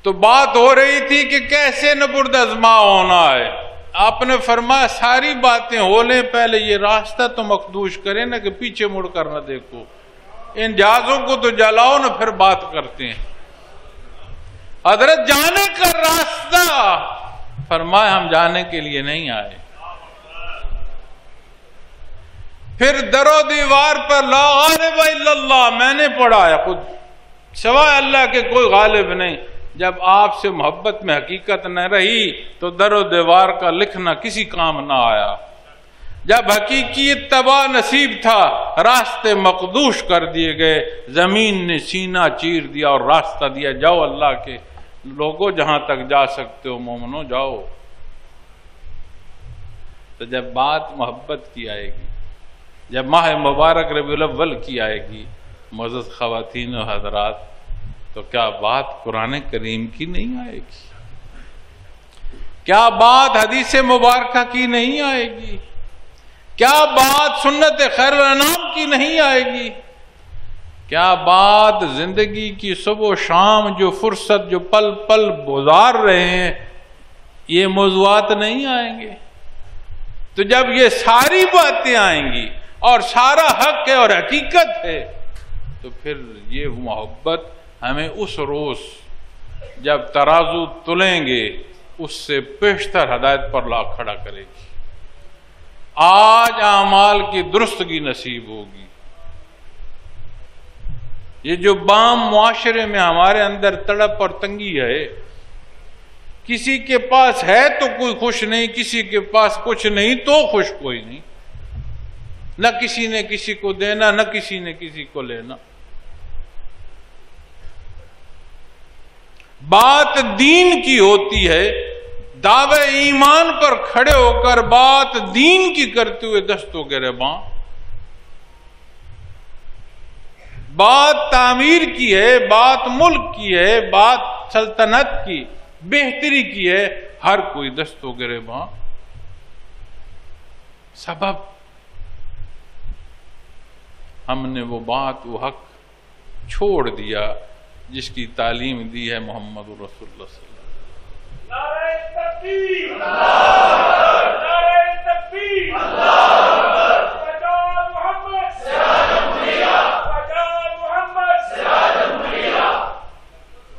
A: تو بات ہو رہی تھی کہ کیسے نبرد ازما ہونا ہے. آپ نے فرمایا ساری باتیں ہو لیں، پہلے یہ راستہ تو مخدوش کریں نا کہ پیچھے مڑ کر نہ دیکھو. ان جہازوں کو تو جلاؤ نا، پھر بات کرتے ہیں. حضرت جانے کا راستہ، فرمایا ہم جانے کے لیے نہیں آئے. پھر در و دیوار پر لا غالب الا اللہ میں نے پڑھا ہے خود، سوائے اللہ کے کوئی غالب نہیں. جب آپ سے محبت میں حقیقت نہ رہی تو در و دیوار کا لکھنا کسی کام نہ آیا. جب حقیقی اتباع نصیب تھا راستے مقدوش کر دیے گئے. زمین نے سینہ چیر دیا اور راستہ دیا، جاؤ اللہ کے لوگوں جہاں تک جا سکتے ہو مومنو جاؤ. تو جب بات محبت کی آئے گی، جب ماہ مبارک ربیع الاول کی آئے گی معزز خواتین و حضرات، تو کیا بات قرآن کریم کی نہیں آئے گی؟ کیا بات حدیث مبارکہ کی نہیں آئے گی؟ کیا بات سنت خیر الانام کی نہیں آئے گی؟ کیا بات زندگی کی صبح و شام جو فرصت جو پل پل گزار رہے ہیں یہ موضوعات نہیں آئیں گے؟ تو جب یہ ساری باتیں آئیں گی اور سارا حق ہے اور حقیقت ہے تو پھر یہ محبت ہمیں اس روز جب ترازو تلیں گے اس سے پیشتر ہدایت پر لا کھڑا کرے گی. آج اعمال کی درستگی نصیب ہوگی. یہ جو بام معاشرے میں ہمارے اندر تڑپ اور تنگی ہے، کسی کے پاس ہے تو کوئی خوش نہیں، کسی کے پاس کچھ نہیں تو خوش کوئی نہیں. نہ کسی نے کسی کو دینا، نہ کسی نے کسی کو لینا. بات دین کی ہوتی ہے، دعوے ایمان پر کھڑے ہو کر بات دین کی کرتے ہوئے دستوں گریباں. بات تعمیر کی ہے، بات ملک کی ہے، بات سلطنت کی بہتری کی ہے، ہر کوئی دستوں گریباں. سبب ہم نے وہ بات وہ حق چھوڑ دیا جس کی تعلیم دی ہے محمد رسول اللہ صلی اللہ علیہ وسلم. نعرہ تکبیر، نعرہ تکبیر، بجائے محمد، بجائے محمد.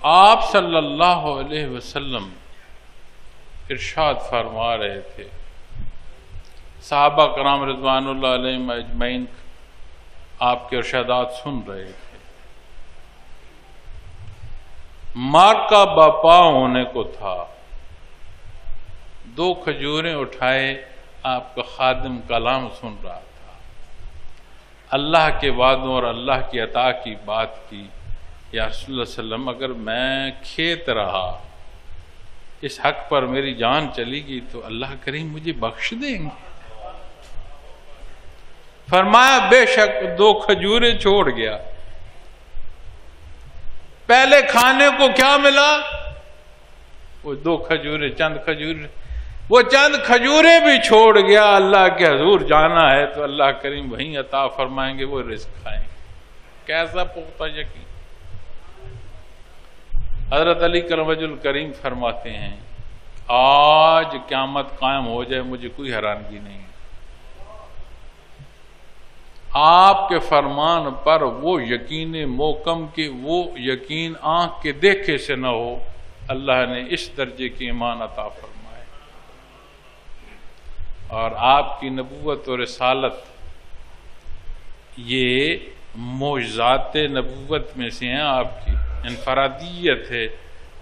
A: آپ صلی اللہ علیہ وسلم ارشاد فرما رہے تھے، صحابہ کرام رضوان اللہ علیہم اجمعین آپ کے ارشادات سن رہے تھے. مار کا باپا ہونے کو تھا، 2 کھجوریں اٹھائے آپ کا خادم کلام سن رہا تھا. اللہ کے وعدوں اور اللہ کی عطا کی بات کی، یا رسول اللہ صلی اللہ علیہ وسلم اگر میں کھیت رہا اس حق پر میری جان چلی گئی تو اللہ کریم مجھے بخش دیں گے. فرمایا بے شک 2 کھجوریں چھوڑ گیا. پہلے کھانے کو کیا ملا؟ وہ 2 کھجوریں، چند کھجوریں، وہ چند کھجوریں بھی چھوڑ گیا، اللہ کے حضور جانا ہے تو اللہ کریم وہیں عطا فرمائیں گے، وہ رزق کھائیں گے۔ کیسا پختہ یقین! حضرت علی کرم وجہ الکریم فرماتے ہیں آج قیامت قائم ہو جائے مجھے کوئی حیرانگی نہیں، آپ کے فرمان پر وہ یقین محکم کہ وہ یقین آنکھ کے دیکھے سے نہ ہو، اللہ نے اس درجے کی ایمان عطا فرمائے۔ اور آپ کی نبوت اور رسالت یہ معجزات نبوت میں سے ہیں، آپ کی انفرادیت ہے،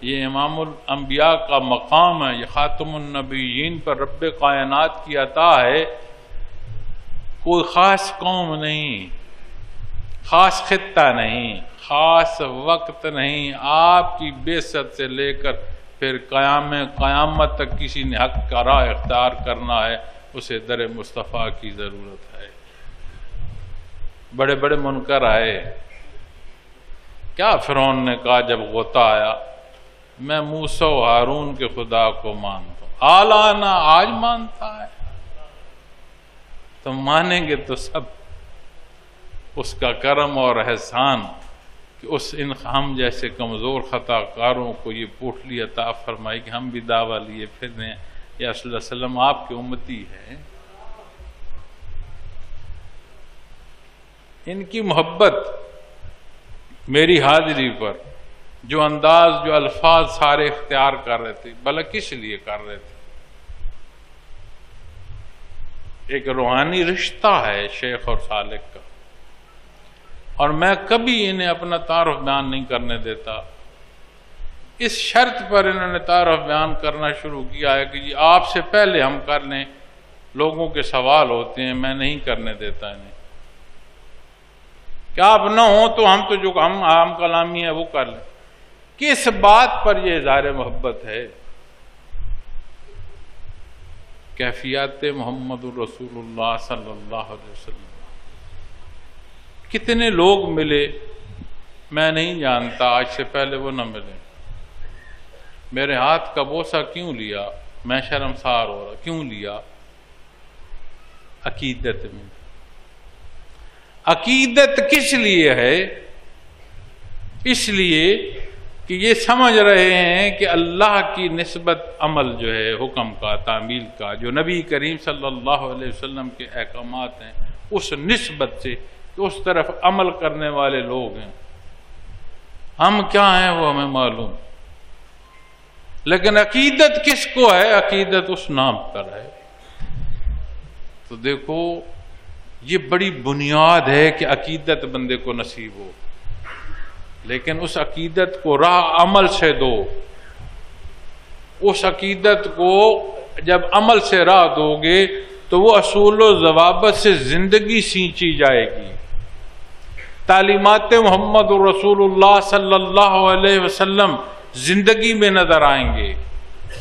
A: یہ امام الانبیاء کا مقام ہے، یہ خاتم النبیین پر رب کائنات کی عطا ہے۔ کوئی خاص قوم نہیں، خاص خطہ نہیں، خاص وقت نہیں، آپ کی بعثت سے لے کر پھر قیامت تک کسی نے حق کا راہ اختیار کرنا ہے، اسے در مصطفیٰ کی ضرورت ہے۔ بڑے بڑے منکر آئے، کیا فرعون نے کہا جب غوطہ آیا، میں موسیٰ و ہارون کے خدا کو مانتا ہوں، آلانا آج مانتا ہے، تو مانیں گے تو سب اس کا کرم اور احسان کہ ہم جیسے کمزور خطا کاروں کو یہ پوٹلی عطا فرمائی کہ ہم بھی دعویٰ لیے پھر رہے ہیں یا صلی اللہ علیہ وسلم آپ کے امتی ہیں۔ ان کی محبت میری حاضری پر جو انداز جو الفاظ سارے اختیار کر رہے تھے، بھلا کس لیے کر رہے تھے؟ ایک روحانی رشتہ ہے شیخ اور سالک کا، اور میں کبھی انہیں اپنا تعارف بیان نہیں کرنے دیتا۔ اس شرط پر انہوں نے تعارف بیان کرنا شروع کیا ہے کہ یہ آپ سے پہلے ہم کر لیں، لوگوں کے سوال ہوتے ہیں، میں نہیں کرنے دیتا انہیں، کہ آپ نہ ہوں تو ہم تو جو ہم عام کلامی ہے وہ کر لیں۔ کس بات پر یہ اظہار محبت ہے؟ کیفیات محمد الرسول اللہ صلی اللہ علیہ وسلم۔ کتنے لوگ ملے میں نہیں جانتا، آج سے پہلے وہ نہ ملے۔ میرے ہاتھ کا بوسہ کیوں لیا؟ میں شرمسار ہو رہا، کیوں لیا؟ عقیدت میں۔ عقیدت کس لیے ہے؟ اس لیے کہ یہ سمجھ رہے ہیں کہ اللہ کی نسبت عمل جو ہے حکم کا، تعمیل کا، جو نبی کریم صلی اللہ علیہ وسلم کے احکامات ہیں، اس نسبت سے کہ اس طرف عمل کرنے والے لوگ ہیں، ہم کیا ہیں وہ ہمیں معلوم۔ لیکن عقیدت کس کو ہے؟ عقیدت اس نام پر ہے۔ تو دیکھو یہ بڑی بنیاد ہے کہ عقیدت بندے کو نصیب ہو، لیکن اس عقیدت کو راہ عمل سے دو۔ اس عقیدت کو جب عمل سے راہ دو گے تو وہ اصول و ضوابط سے زندگی سینچی جائے گی۔ تعلیمات محمد رسول اللہ صلی اللہ علیہ وسلم زندگی میں نظر آئیں گے۔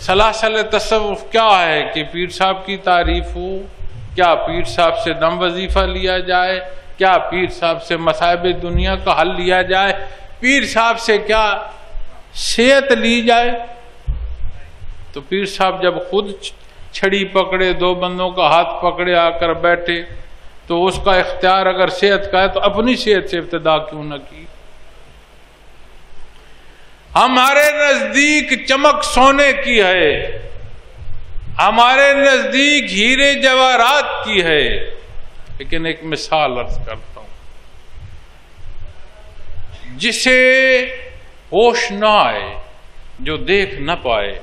A: سلاسل تصوف کیا ہے کہ پیر صاحب کی تعریف ہو، کیا پیر صاحب سے دم وظیفہ لیا جائے، کیا پیر صاحب سے مصائب دنیا کا حل لیا جائے، پیر صاحب سے کیا صحت لی جائے؟ تو پیر صاحب جب خود چھڑی پکڑے، 2 بندوں کا ہاتھ پکڑے آ کر بیٹھے، تو اس کا اختیار اگر صحت کا ہے تو اپنی صحت سے ابتدا کیوں نہ کی؟ ہمارے نزدیک چمک سونے کی ہے، ہمارے نزدیک ہیرے جواہرات کی ہے، لیکن ایک مثال عرض کرتا ہوں، جسے ہوش نہ آئے، جو دیکھ نہ پائے،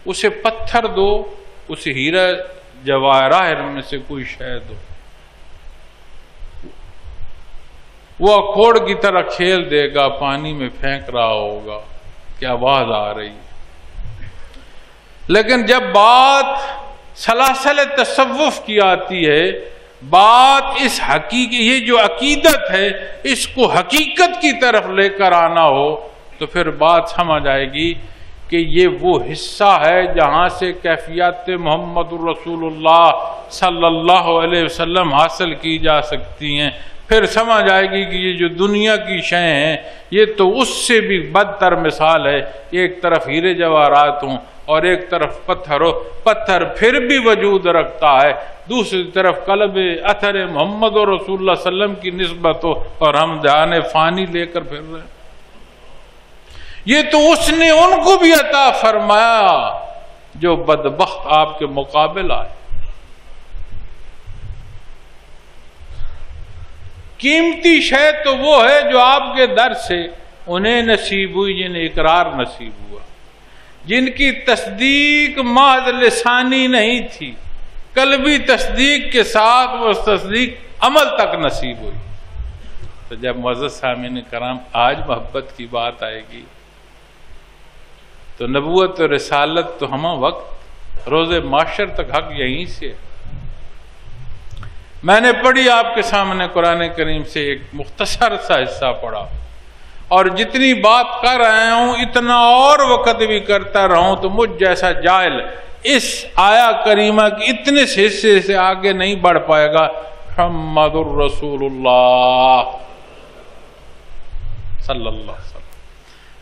A: اسے پتھر دو، اسے ہیرا جواہر میں سے کوئی شے دو، وہ اکھوڑ کی طرح کھیل دے گا، پانی میں پھینک رہا ہوگا کہ آواز آ رہی۔ لیکن جب بات سلاسل تصوف کی آتی ہے، بات اس یہ جو عقیدت ہے اس کو حقیقت کی طرف لے کر آنا ہو، تو پھر بات سمجھ آئے گی کہ یہ وہ حصہ ہے جہاں سے کیفیات محمد رسول اللہ صلی اللہ علیہ وسلم حاصل کی جا سکتی ہیں۔ پھر سمجھ آئے گی کہ یہ جو دنیا کی شے ہیں یہ تو اس سے بھی بدتر مثال ہے. ایک طرف ہیرے جواہرات ہوں اور ایک طرف پتھر ہو، پتھر پھر بھی وجود رکھتا ہے، دوسری طرف قلب اثر محمد اور رسول اللہ صلی اللہ علیہ وسلم کی نسبت ہو اور ہم جان فانی لے کر پھر رہے ہیں. یہ تو اس نے ان کو بھی عطا فرمایا جو بدبخت آپ کے مقابل آئے. قیمتی شے تو وہ ہے جو آپ کے در سے انہیں نصیب ہوئی جنہیں اقرار نصیب ہوا، جن کی تصدیق محض لسانی نہیں تھی، قلبی تصدیق کے ساتھ وہ تصدیق عمل تک نصیب ہوئی. تو جب معزز سامعین کرام آج محبت کی بات آئے گی تو نبوت و رسالت تو ہمہ وقت روز معاشر تک حق یہیں سے. میں نے پڑھی آپ کے سامنے قرآن کریم سے ایک مختصر سا حصہ پڑھا، اور جتنی بات کر رہا ہوں اتنا اور وقت بھی کرتا رہوں تو مجھ جیسا جاہل اس آیا کریمہ کی اتنے سے حصے سے آگے نہیں بڑھ پائے گا. محمد الرسول اللہ صلی اللہ علیہ وسلم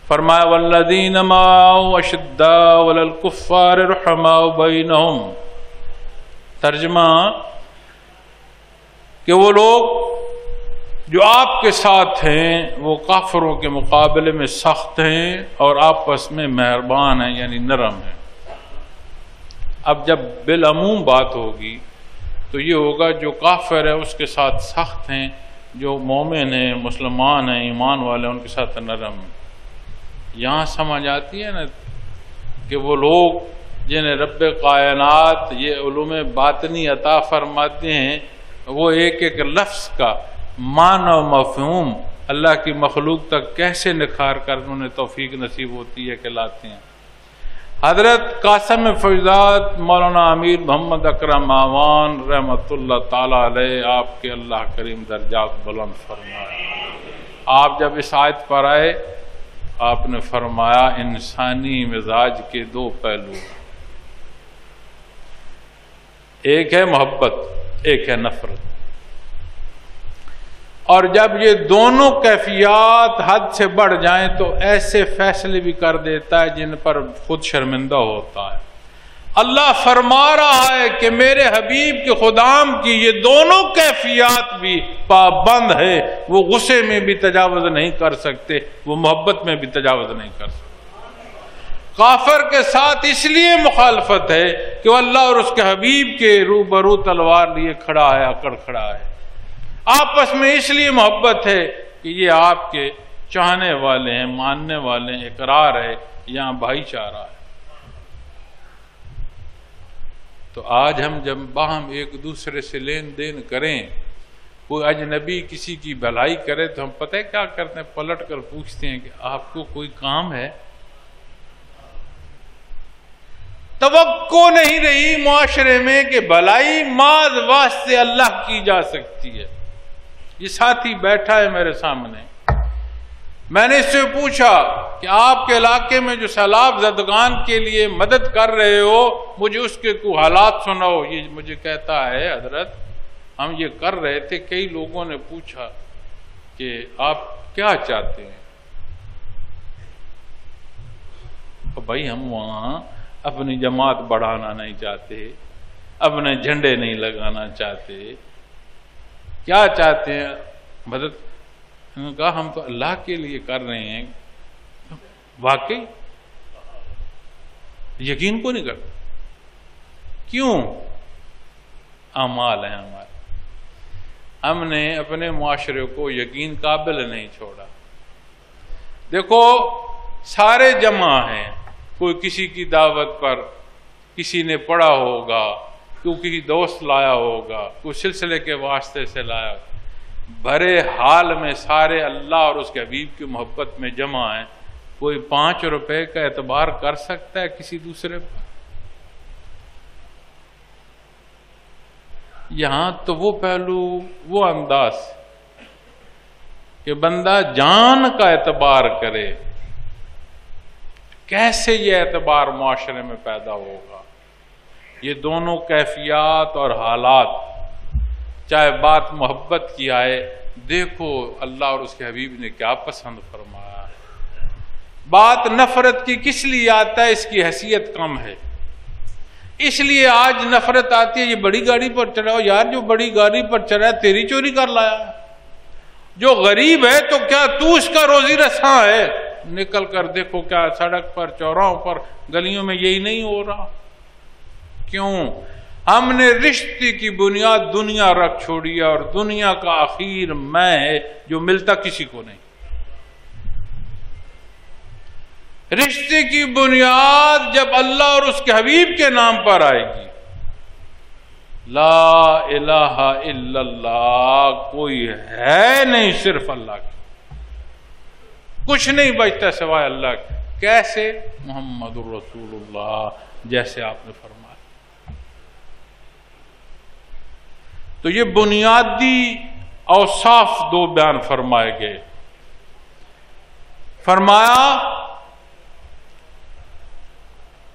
A: فرمایا والذین معه اشداء علی الکفار رحماء بینہم. ترجمہ کہ وہ لوگ جو آپ کے ساتھ ہیں وہ کافروں کے مقابلے میں سخت ہیں اور آپس میں مہربان ہیں، یعنی نرم ہیں. اب جب بالعموم بات ہوگی تو یہ ہوگا جو کافر ہے اس کے ساتھ سخت ہیں، جو مومن ہیں مسلمان ہیں ایمان والے ہیں ان کے ساتھ نرم ہیں. یہاں سمجھ آتی ہے نا کہ وہ لوگ جنہیں رب کائنات یہ علوم باطنی عطا فرماتے ہیں وہ ایک ایک لفظ کا معنی و مفہوم اللہ کی مخلوق تک کیسے نکھار کر انہیں توفیق نصیب ہوتی ہے کہ لاتے ہیں. حضرت قاسم فیضات مولانا امیر محمد اکرم آوان رحمۃ اللہ تعالی علیہ آپ کے اللہ کریم درجات بلند فرمائے. آپ جب اس آیت پر آئے آپ نے فرمایا انسانی مزاج کے دو پہلو، ایک ہے محبت ایک ہے نفرت، اور جب یہ دونوں کیفیات حد سے بڑھ جائیں تو ایسے فیصلے بھی کر دیتا ہے جن پر خود شرمندہ ہوتا ہے. اللہ فرما رہا ہے کہ میرے حبیب کے خدام کی یہ دونوں کیفیات بھی پابند ہے، وہ غصے میں بھی تجاوز نہیں کر سکتے، وہ محبت میں بھی تجاوز نہیں کر سکتے. کافر کے ساتھ اس لیے مخالفت ہے کہ وہ اللہ اور اس کے حبیب کے روبرو تلوار لیے کھڑا ہے، اکڑ کھڑا ہے. آپس میں اس لیے محبت ہے کہ یہ آپ کے چاہنے والے ہیں، ماننے والے ہیں، اقرار ہے، یہاں بھائی چارہ ہے. تو آج ہم جب باہم ایک دوسرے سے لین دین کریں، کوئی اجنبی کسی کی بھلائی کرے تو ہم پتہ ہے کیا کرتے ہیں، پلٹ کر پوچھتے ہیں کہ آپ کو کوئی کام ہے. توقع نہیں رہی معاشرے میں کہ بھلائی ماذ واسطے اللہ کی جا سکتی ہے. یہ ساتھی بیٹھا ہے میرے سامنے، میں نے اس سے پوچھا کہ آپ کے علاقے میں جو سیلاب زدگان کے لیے مدد کر رہے ہو مجھے اس کے کوئی حالات سناؤ. یہ مجھے کہتا ہے حضرت ہم یہ کر رہے تھے، کئی لوگوں نے پوچھا کہ آپ کیا چاہتے ہیں. بھائی ہم وہاں اپنی جماعت بڑھانا نہیں چاہتے، اپنے جھنڈے نہیں لگانا چاہتے، کیا چاہتے ہیں مدد؟ انہوں نے کہا ہم تو اللہ کے لیے کر رہے ہیں. واقعی یقین کو نہیں کرتے. کیوں؟ اعمال ہیں ہمارے. ہم نے اپنے معاشرے کو یقین قابل نہیں چھوڑا. دیکھو سارے جمع ہیں، کوئی کسی کی دعوت پر کسی نے پڑھا ہوگا، کوئی کسی دوست لایا ہوگا، کوئی سلسلے کے واسطے سے لایا ہوگا. بھرے حال میں سارے اللہ اور اس کے حبیب کی محبت میں جمع ہیں. کوئی 5 روپے کا اعتبار کر سکتا ہے کسی دوسرے پر؟ یہاں تو وہ پہلو، وہ انداز کہ بندہ جان کا اعتبار کرے. کیسے یہ اعتبار معاشرے میں پیدا ہوگا؟ یہ دونوں کیفیات اور حالات، چاہے بات محبت کی آئے، دیکھو اللہ اور اس کے حبیب نے کیا پسند فرمایا ہے۔ بات نفرت کی کس لیے آتا ہے؟ اس کی حیثیت کم ہے، اس لیے آج نفرت آتی ہے، یہ بڑی گاڑی پر چڑھا ہو، یار جو بڑی گاڑی پر چڑھا ہے تیری چوری کر لایا، جو غریب ہے تو کیا تو اس کا روزی رساں ہے؟ نکل کر دیکھو کیا سڑک پر، چوراہوں پر، گلیوں میں یہی نہیں ہو رہا؟ کیوں؟ ہم نے رشتے کی بنیاد دنیا رکھ چھوڑی ہے، اور دنیا کا آخر میں ہے جو ملتا کسی کو نہیں۔ رشتے کی بنیاد جب اللہ اور اس کے حبیب کے نام پر آئے گی، لا الہ الا اللہ، کوئی ہے نہیں صرف اللہ کی، کچھ نہیں بچتا سوائے اللہ کے۔ کیسے؟ محمد الرسول اللہ، جیسے آپ نے فرمایا۔ تو یہ بنیادی اوصاف دو بیان فرمائے گئے۔ فرمایا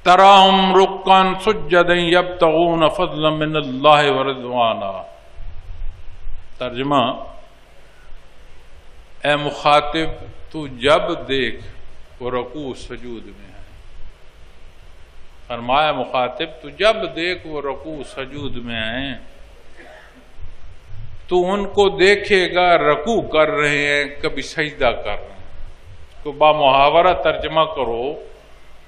A: تراہم رکعا سجدا یبتغون فضلا من اللہ ورضوانا۔ ترجمہ: اے مخاطب، تو جب دیکھ وہ رکوع سجود میں ہے۔ فرمایا مخاطب، تو جب دیکھ وہ رکوع سجود میں ہیں تو ان کو دیکھے گا رکوع کر رہے ہیں، کبھی سجدہ کر رہے ہیں۔ تو با محاورہ ترجمہ کرو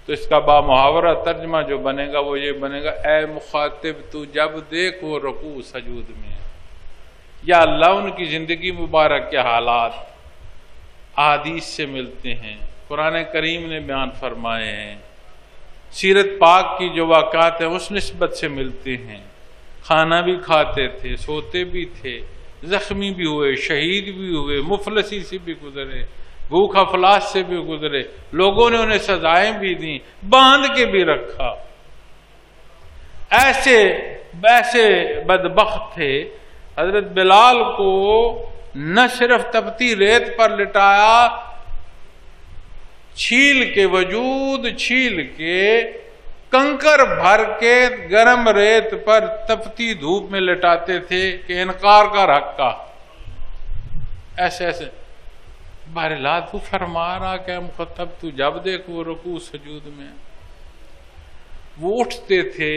A: تو اس کا با محاورہ ترجمہ جو بنے گا وہ یہ بنے گا، اے مخاطب تو جب دیکھ وہ رکوع سجود میں ہے۔ یا اللہ ان کی زندگی مبارک کے حالات احادیث سے ملتے ہیں، قرآن کریم نے بیان فرمائے ہیں، سیرت پاک کی جو واقعات ہیں اس نسبت سے ملتے ہیں۔ کھانا بھی کھاتے تھے، سوتے بھی تھے، زخمی بھی ہوئے، شہید بھی ہوئے، مفلسی سے بھی گزرے، بھوک افلاس سے بھی گزرے، لوگوں نے انہیں سزائیں بھی دیں، باندھ کے بھی رکھا۔ ایسے بدبخت تھے، حضرت بلال کو نہ صرف تپتی ریت پر لٹایا، چھیل کے وجود چھیل کے کنکر بھر کے گرم ریت پر تپتی دھوپ میں لٹاتے تھے کہ انکار کا حق کا۔ ایسے بہرحال تو فرما رہا کہ مخاطب تو جب دیکھ وہ رکوع سجود میں، وہ اٹھتے تھے،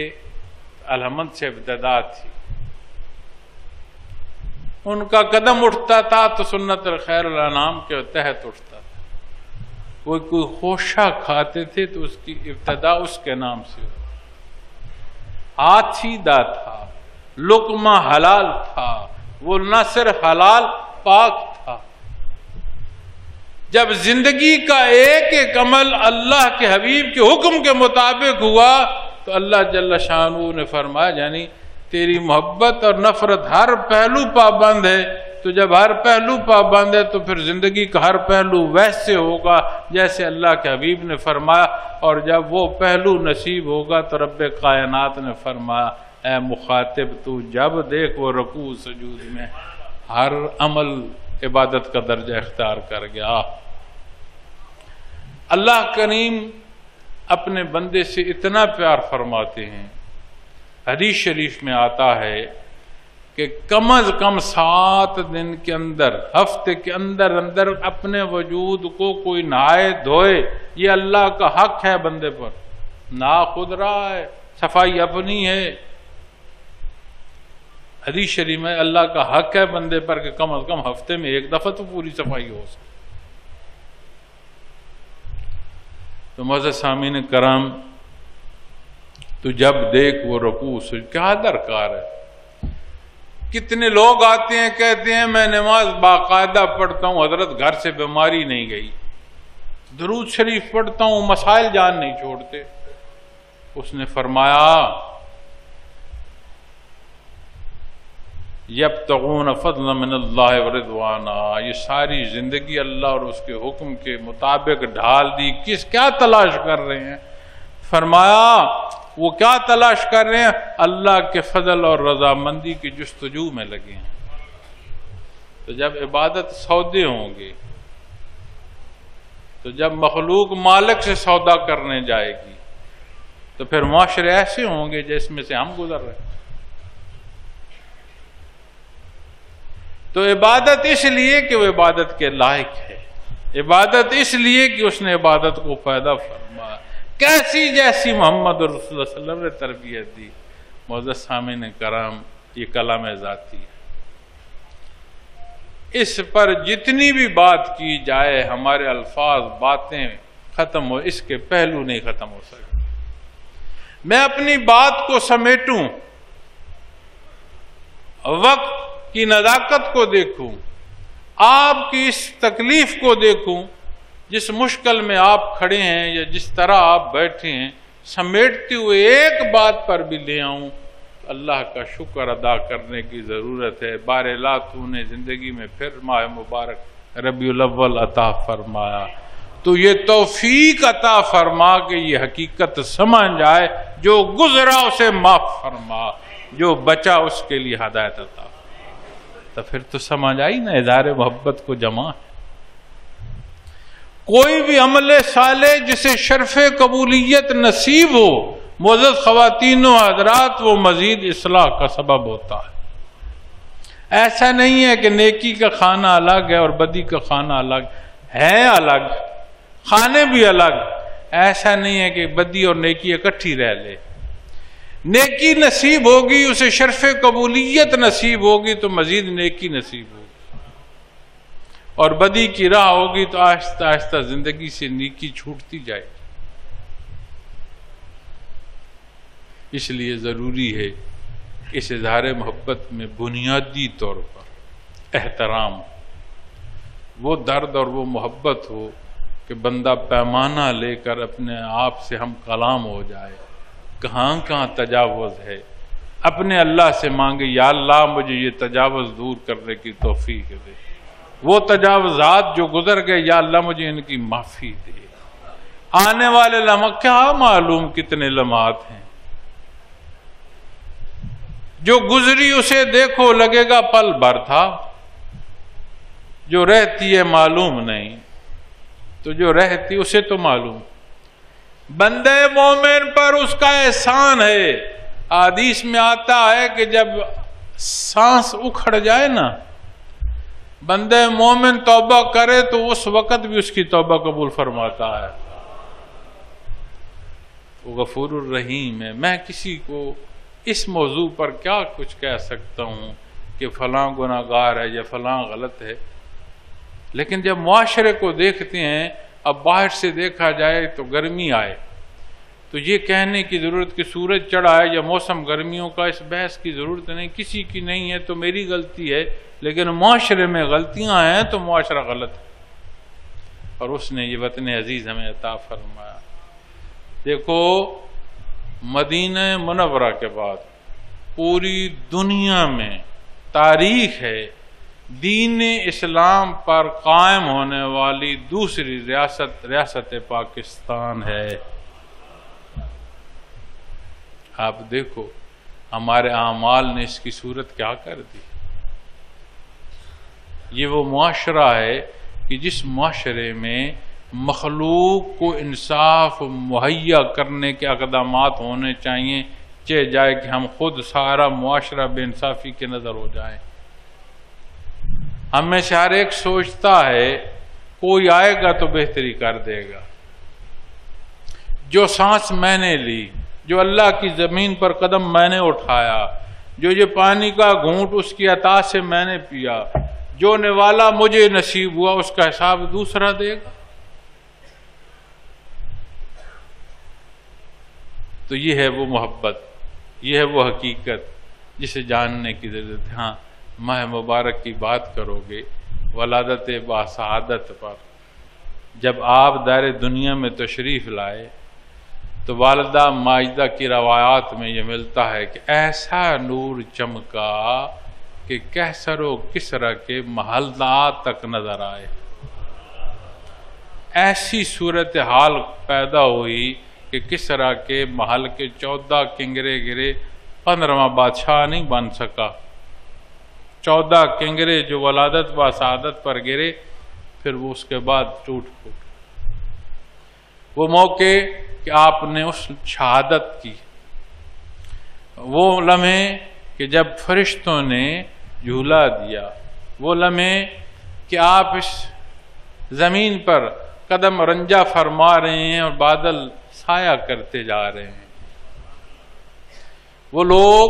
A: الحمد سے ابتدا تھی، ان کا قدم اٹھتا تھا تو سنت الخیر الانام کے تحت اٹھتا تھا۔ کوئی خوشہ کھاتے تھے تو اس کی ابتدا اس کے نام سے ہوتی، ہاتھ سیدھا تھا، لقمہ حلال تھا، وہ نہ صرف حلال پاک تھا۔ جب زندگی کا ایک ایک عمل اللہ کے حبیب کے حکم کے مطابق ہوا تو اللہ جل شانہ نے فرمایا یعنی تیری محبت اور نفرت ہر پہلو پابند ہے، تو جب ہر پہلو پابند ہے تو پھر زندگی کا ہر پہلو ویسے ہوگا جیسے اللہ کے حبیب نے فرمایا، اور جب وہ پہلو نصیب ہوگا تو رب کائنات نے فرمایا اے مخاطب تو جب دیکھ وہ رکوع سجود میں، ہر عمل عبادت کا درجہ اختیار کر گیا۔ اللہ کریم اپنے بندے سے اتنا پیار فرماتے ہیں، حدیث شریف میں آتا ہے کہ کم از کم 7 دن کے اندر، ہفتے کے اندر اپنے وجود کو کوئی نہائے دھوئے، یہ اللہ کا حق ہے بندے پر، نہ خود رہا ہے، صفائی اپنی ہے۔ حدیث شریف میں اللہ کا حق ہے بندے پر کہ کم از کم ہفتے میں ایک دفعہ تو پوری صفائی ہو سکے۔ تو معزز سامعین کرام، تو جب دیکھ وہ رکوع سجود، کیا درکار ہے؟ کتنے لوگ آتے ہیں کہتے ہیں میں نماز باقاعدہ پڑھتا ہوں حضرت، گھر سے بیماری نہیں گئی، درود شریف پڑھتا ہوں، مسائل جان نہیں چھوڑتے۔ اس نے فرمایا یبتغون فضلا من اللہ ورضوانا، یہ ساری زندگی اللہ اور اس کے حکم کے مطابق ڈھال دی، کیا تلاش کر رہے ہیں؟ فرمایا وہ کیا تلاش کر رہے ہیں؟ اللہ کے فضل اور رضامندی کی جستجو میں لگے ہیں۔ تو جب عبادت سودے ہوں گے، تو جب مخلوق مالک سے سودا کرنے جائے گی تو پھر معاشرے ایسے ہوں گے جس میں سے ہم گزر رہے ہیں۔ تو عبادت اس لیے کہ وہ عبادت کے لائق ہے، عبادت اس لیے کہ اس نے عبادت کو پیدا فرمایا، کیسی جیسی محمد رسول اللہ صلی اللہ علیہ وسلم نے تربیت دی۔ معزز سامعین کرام، یہ کلام ذاتی ہے، اس پر جتنی بھی بات کی جائے ہمارے الفاظ باتیں ختم ہو، اس کے پہلو نہیں ختم ہو سکتے۔ میں اپنی بات کو سمیٹوں، وقت کی نزاکت کو دیکھوں، آپ کی اس تکلیف کو دیکھوں، جس مشکل میں آپ کھڑے ہیں یا جس طرح آپ بیٹھے ہیں، سمیٹتے ہوئے ایک بات پر بھی لے آؤں، اللہ کا شکر ادا کرنے کی ضرورت ہے۔ بار لا تو نے زندگی میں پھر ماہ مبارک ربیع الاول عطا فرمایا، تو یہ توفیق عطا فرما کہ یہ حقیقت سمجھ آئے، جو گزرا اسے معاف فرما، جو بچا اس کے لیے ہدایت عطا۔ تو پھر تو سمجھ آئی نا اظہار محبت کو جمع ہے۔ کوئی بھی عمل صالح جسے شرف قبولیت نصیب ہو، معزز خواتین و حضرات، وہ مزید اصلاح کا سبب ہوتا ہے۔ ایسا نہیں ہے کہ نیکی کا کھانا الگ ہے اور بدی کا کھانا الگ ہے، الگ کھانے بھی الگ۔ ایسا نہیں ہے کہ بدی اور نیکی اکٹھی رہ لے۔ نیکی نصیب ہوگی، اسے شرف قبولیت نصیب ہوگی تو مزید نیکی نصیب ہوگی، اور بدی کی راہ ہوگی تو آہستہ آہستہ زندگی سے نیکی چھوٹتی جائے گی۔ اس لیے ضروری ہے اس اظہار محبت میں بنیادی طور پر احترام، وہ درد اور وہ محبت ہو کہ بندہ پیمانہ لے کر اپنے آپ سے ہم کلام ہو جائے، کہاں کہاں تجاوز ہے، اپنے اللہ سے مانگے، یا اللہ مجھے یہ تجاوز دور کرنے کی توفیق دے، وہ تجاوزات جو گزر گئے یا اللہ مجھے ان کی معافی دے۔ آنے والے لمحے کیا معلوم کتنے لمحات ہیں، جو گزری اسے دیکھو لگے گا پل بھر تھا، جو رہتی ہے معلوم نہیں، تو جو رہتی اسے تو معلوم۔ بندے مومن پر اس کا احسان ہے۔ حدیث میں آتا ہے کہ جب سانس اکھڑ جائے نا، بندے مومن توبہ کرے تو اس وقت بھی اس کی توبہ قبول فرماتا ہے۔ وہ غفور الرحیم ہے۔ میں کسی کو اس موضوع پر کیا کچھ کہہ سکتا ہوں کہ فلاں گناہگار ہے یا فلاں غلط ہے، لیکن جب معاشرے کو دیکھتے ہیں، اب باہر سے دیکھا جائے تو گرمی آئے تو یہ کہنے کی ضرورت کہ سورج چڑھا ہے یا موسم گرمیوں کا، اس بحث کی ضرورت نہیں، کسی کی نہیں ہے تو میری غلطی ہے، لیکن معاشرے میں غلطیاں ہیں تو معاشرہ غلط ہے، اور اس نے یہ وطن عزیز ہمیں عطا فرمایا۔ دیکھو، مدینہ منورہ کے بعد پوری دنیا میں تاریخ ہے دین اسلام پر قائم ہونے والی دوسری ریاست پاکستان ہے۔ آپ دیکھو ہمارے اعمال نے اس کی صورت کیا کر دی۔ یہ وہ معاشرہ ہے کہ جس معاشرے میں مخلوق کو انصاف مہیا کرنے کے اقدامات ہونے چاہیے، چاہے جائے کہ ہم خود سارا معاشرہ بے انصافی کے نظر ہو جائے۔ ہم میں سے ہر ایک سوچتا ہے کوئی آئے گا تو بہتری کر دے گا، جو سانس میں نے لی، جو اللہ کی زمین پر قدم میں نے اٹھایا، جو یہ پانی کا گھونٹ اس کی عطا سے میں نے پیا، جو نوالا مجھے نصیب ہوا، اس کا حساب دوسرا دے گا۔ تو یہ ہے وہ محبت، یہ ہے وہ حقیقت جسے جاننے کی ضرورت ہے۔ ہاں، ماہ مبارک کی بات کرو گے، ولادت باسعادت پر جب آپ دار دنیا میں تشریف لائے تو والدہ ماجدہ کی روایات میں یہ ملتا ہے کہ ایسا نور چمکا کہ کیسر و کسرا کے محلات تک نظر آئے۔ ایسی صورتحال پیدا ہوئی کہ کسرا کے محل کے 14 کنگرے گرے، 15واں بادشاہ نہیں بن سکا۔ 14 کنگرے جو ولادت و سعادت پر گرے، پھر وہ اس کے بعد ٹوٹ پھوٹ۔ وہ موقع کہ آپ نے اس شہادت کی، وہ لمحے کہ جب فرشتوں نے جھولا دیا، وہ لمحے کہ آپ اس زمین پر قدم رنجا فرما رہے ہیں اور بادل سایہ کرتے جا رہے ہیں، وہ لوگ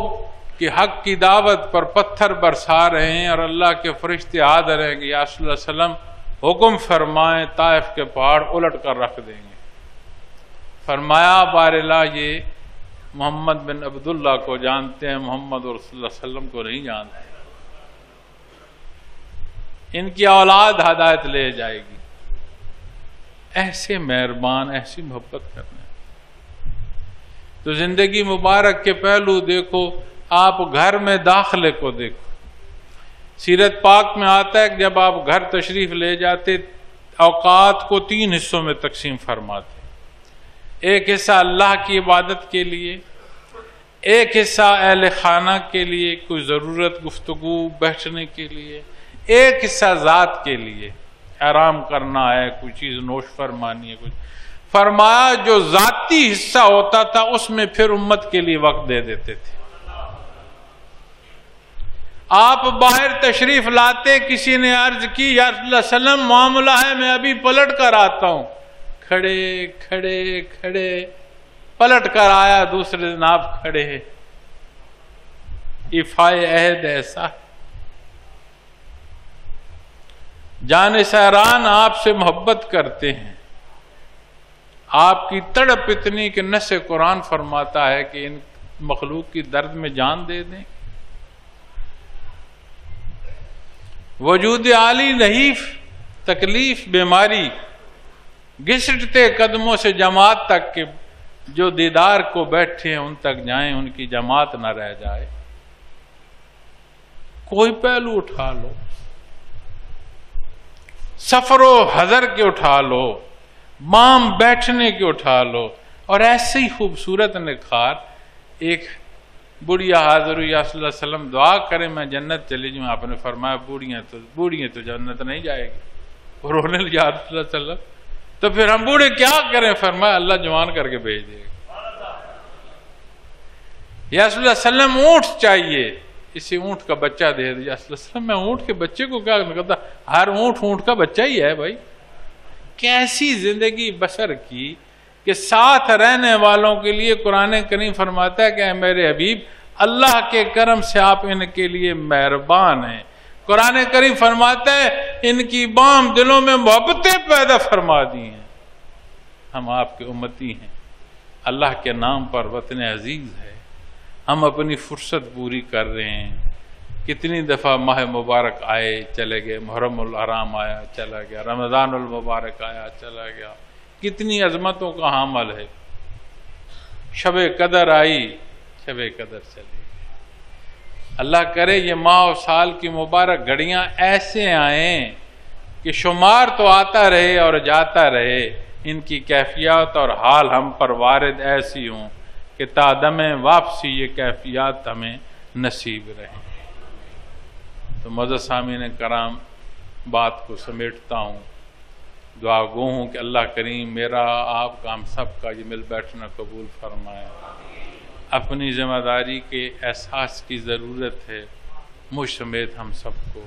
A: کہ حق کی دعوت پر پتھر برسا رہے ہیں اور اللہ کے فرشتے حاضر ہیں کہ یا صلی اللہ علیہ وسلم حکم فرمائیں طائف کے پہاڑ الٹ کر رکھ دیں گے۔ فرمایا بارلا یہ محمد بن عبداللہ کو جانتے ہیں، محمد رسول اللہ صلی اللہ علیہ وسلم کو نہیں جانتے، ان کی اولاد ہدایت لے جائے گی۔ ایسے مہربان، ایسی محبت کرنا۔ تو زندگی مبارک کے پہلو دیکھو، آپ گھر میں داخلے کو دیکھو۔ سیرت پاک میں آتا ہے کہ جب آپ گھر تشریف لے جاتے اوقات کو 3 حصوں میں تقسیم فرماتے، ایک حصہ اللہ کی عبادت کے لیے، ایک حصہ اہل خانہ کے لیے، کوئی ضرورت گفتگو بیٹھنے کے لیے، ایک حصہ ذات کے لیے، آرام کرنا ہے، کوئی چیز نوش فرمانی ہے کچھ۔ فرمایا جو ذاتی حصہ ہوتا تھا اس میں پھر امت کے لیے وقت دے دیتے تھے۔ آپ باہر تشریف لاتے، کسی نے عرض کی یا رسول اللہ صلی اللہ علیہ وسلم معاملہ ہے، میں ابھی پلٹ کر آتا ہوں، کھڑے کھڑے کھڑے پلٹ کر آیا، دوسرے دن آپ کھڑے ہیں۔ ایفائے عہد ایسا ہے، جان سہران آپ سے محبت کرتے ہیں، آپ کی تڑپ اتنی کہ نص قرآن فرماتا ہے کہ ان مخلوق کی درد میں جان دے دیں۔ وجود عالی نحیف، تکلیف، بیماری، گھسٹتے قدموں سے جماعت تک کہ جو دیدار کو بیٹھے ہیں ان تک جائیں، ان کی جماعت نہ رہ جائے۔ کوئی پہلو اٹھا لو، سفر و حضر کے اٹھا لو، مام بیٹھنے کے اٹھا لو، اور ایسے ہی خوبصورت نکھار۔ ایک بڑھیا حاضر ہوئی، یا صلی اللہ علیہ وسلم دعا کریں میں جنت چلی جاؤں۔ آپ نے فرمایا بوڑھیاں تو جنت نہیں جائے گی۔ وہ رونے لگے، یا رسول اللہ صلی اللہ علیہ وسلم تو پھر ہم بوڑھے کیا کریں؟ فرمایا اللہ جوان کر کے بھیج دے گا۔ یا صلی اللہ علیہ وسلم اونٹ چاہیے، اسے اونٹ کا بچہ دے دیا۔ صلی اللہ علیہ وسلم میں اونٹ کے بچے کو کیا کرتا؟ ہر اونٹ کا بچہ ہی ہے بھائی۔ کیسی زندگی بسر کی کہ ساتھ رہنے والوں کے لیے قرآن کریم فرماتا ہے کہ اے میرے حبیب اللہ کے کرم سے آپ ان کے لیے مہربان ہیں۔ قرآن کریم فرماتا ہے ان کی بام دلوں میں محبتیں پیدا فرما دی ہیں۔ ہم آپ کے امتی ہیں، اللہ کے نام پر وطن عزیز ہے، ہم اپنی فرصت پوری کر رہے ہیں۔ کتنی دفعہ ماہ مبارک آئے چلے گئے، محرم الحرام آیا چلا گیا، رمضان المبارک آیا چلا گیا، کتنی عظمتوں کا حامل ہے۔ شب قدر آئی، شب قدر چلی گئی۔ اللہ کرے یہ ماہ و سال کی مبارک گھڑیاں ایسے آئیں کہ شمار تو آتا رہے اور جاتا رہے، ان کی کیفیات اور حال ہم پر وارد ایسی ہوں کہ تا دم واپسی یہ کیفیات ہمیں نصیب رہیں۔ تو معزز سامعین کرام، بات کو سمیٹتا ہوں، دعا گو ہوں کہ اللہ کریم میرا، آپ کا، ہم سب کا یہ مل بیٹھنا قبول فرمائے۔ اپنی ذمہ داری کے احساس کی ضرورت ہے، مجھ سمیت ہم سب کو۔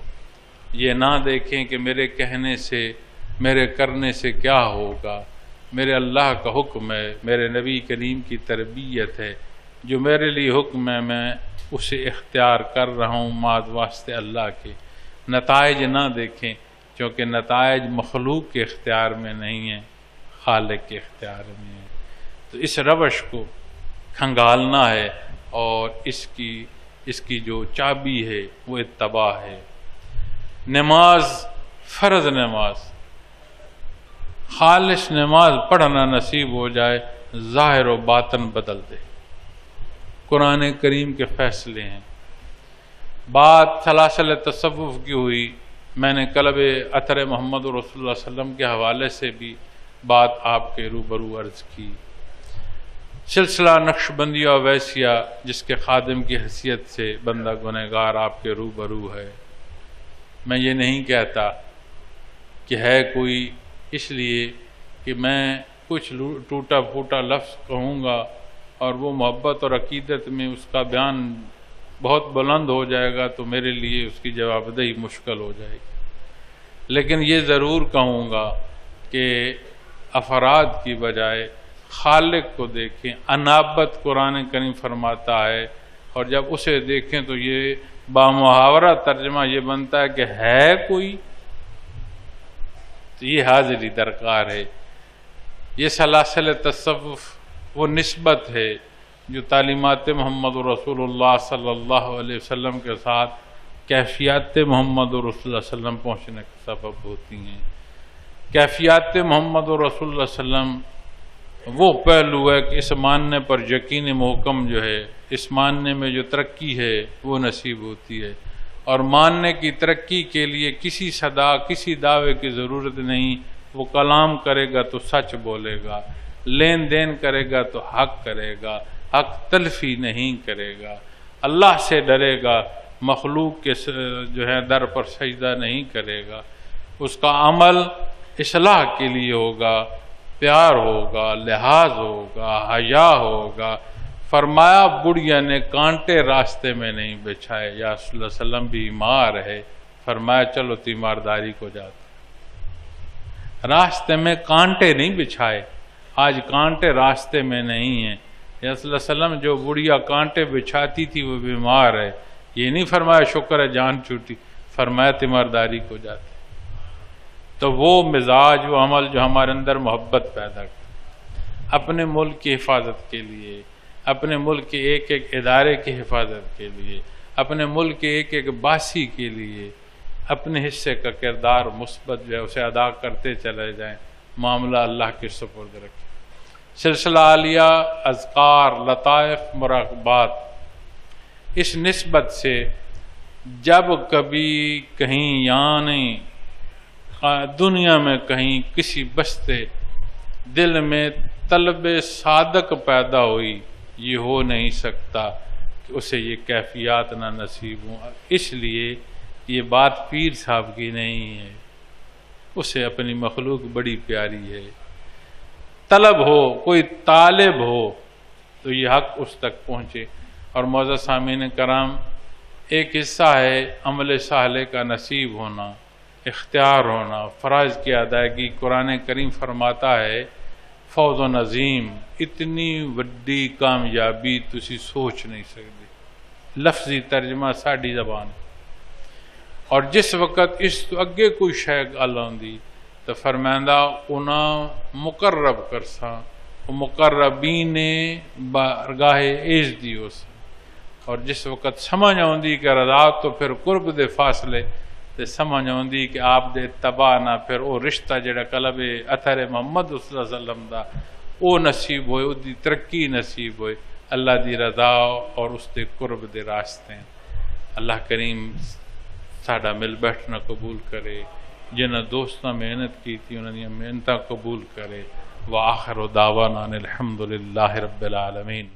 A: یہ نہ دیکھیں کہ میرے کہنے سے، میرے کرنے سے کیا ہوگا، میرے اللہ کا حکم ہے، میرے نبی کریم کی تربیت ہے، جو میرے لیے حکم ہے میں اسے اختیار کر رہا ہوں ماد واسطے اللہ کے۔ نتائج نہ دیکھیں، کیونکہ نتائج مخلوق کے اختیار میں نہیں ہیں، خالق کے اختیار میں ہیں۔ تو اس روش کو کھنگالنا ہے، اور اس کی جو چابی ہے وہ اتباع ہے۔ نماز، فرض نماز، خالص نماز پڑھنا نصیب ہو جائے، ظاہر و باطن بدل دے۔ قرآن کریم کے فیصلے ہیں۔ بات سلاسل تصوف کی ہوئی، میں نے قلب اثر محمد رسول اللہ صلی اللہ علیہ وسلم کے حوالے سے بھی بات آپ کے روبرو عرض کی۔ سلسلہ نقش بندی و ویسیہ، جس کے خادم کی حیثیت سے بندہ گنہگار آپ کے روبرو ہے۔ میں یہ نہیں کہتا کہ ہے کوئی، اس لیے کہ میں کچھ ٹوٹا پھوٹا لفظ کہوں گا اور وہ محبت اور عقیدت میں اس کا بیان بہت بلند ہو جائے گا تو میرے لیے اس کی جواب دہی مشکل ہو جائے گی، لیکن یہ ضرور کہوں گا کہ افراد کی بجائے خالق کو دیکھیں۔ انابت قرآن کریم فرماتا ہے، اور جب اسے دیکھیں تو یہ بامحاورہ ترجمہ یہ بنتا ہے کہ ہے کوئی، تو یہ حاضری درکار ہے۔ یہ سلاسل تصوف وہ نسبت ہے جو تعلیمات محمد رسول اللہ صلی اللہ علیہ وسلم کے ساتھ کیفیات محمد رسول اللہ صلی اللہ علیہ وسلم پہنچنے کا سبب ہوتی ہیں۔ کیفیات محمد رسول اللہ صلی اللہ علیہ وسلم وہ پہلو ہے کہ اس ماننے پر یقین محکم جو ہے، اس ماننے میں جو ترقی ہے وہ نصیب ہوتی ہے، اور ماننے کی ترقی کے لیے کسی صدا کسی دعوے کی ضرورت نہیں۔ وہ کلام کرے گا تو سچ بولے گا، لین دین کرے گا تو حق کرے گا، حق تلفی نہیں کرے گا، اللہ سے ڈرے گا، مخلوق کے جو ہے در پر سجدہ نہیں کرے گا، اس کا عمل اصلاح کے لیے ہوگا، پیار ہوگا، لحاظ ہوگا، حیا ہوگا۔ فرمایا بڑھیا نے کانٹے راستے میں نہیں بچھائے، یا صلی اللہ علیہ وسلم بیمار ہے، فرمایا چلو تیمارداری کو جاتے، راستے میں کانٹے نہیں بچھائے۔ آج کانٹے راستے میں نہیں ہیں، یا صلی اللہ علیہ وسلم جو بڑھیا کانٹے بچھاتی تھی وہ بیمار ہے، یہ نہیں فرمایا شکر ہے جان چھوٹی، فرمایا تیمارداری کو جاتے۔ تو وہ مزاج وہ عمل جو ہمارے اندر محبت پیدا کرے، اپنے ملک کی حفاظت کے لیے، اپنے ملک کے ایک ایک ادارے کی حفاظت کے لیے، اپنے ملک کے ایک ایک باسی کے لیے اپنے حصے کا کردار مثبت جو ہے اسے ادا کرتے چلے جائیں، معاملہ اللہ کے سپرد رکھیں۔ سلسلہ عالیہ اذکار، لطائف، مراقبات، اس نسبت سے جب کبھی کہیں یعنی دنیا میں کہیں کسی بستے دل میں طلب صادق پیدا ہوئی، یہ ہو نہیں سکتا کہ اسے یہ کیفیات نہ نصیب ہوں۔ اس لیے یہ بات پیر صاحب کی نہیں ہے، اسے اپنی مخلوق بڑی پیاری ہے۔ طلب ہو، کوئی طالب ہو تو یہ حق اس تک پہنچے۔ اور معزز سامعین کرام، ایک حصہ ہے عمل صالح کا نصیب ہونا، اختیار ہونا، فرائض کی ادائیگی۔ قرآن کریم فرماتا ہے فوز و نظیم، اتنی وڈی کامیابی تسی سوچ نہیں سکتے، لفظی ترجمہ ساڈی زبان۔ اور جس وقت اس تو اگے کوئی شے گل آندی تو فرمائندہ انہاں مقرب کرساں، وہ مقربین بارگاہ عزتی ہو سن۔ اور جس وقت سمجھ آندی کہ رضا تو پھر قرب دے فاصلے تے سمجھ آندی کہ آپ دے تباہ نہ پھر او رشتہ جڑا قلب اثر محمد صلی اللہ علیہ وسلم دا او نصیب ہوئے، او دی ترقی نصیب ہوئے، اللہ دی رضا اور اس دے قرب دے راستے۔ اللہ کریم ساڈا مل بیٹھنا قبول کرے، جنہاں دوستاں محنت کی تھی انہاں دی محنتاں قبول کرے۔ وآخر دعوانا الحمدللہ رب العالمین۔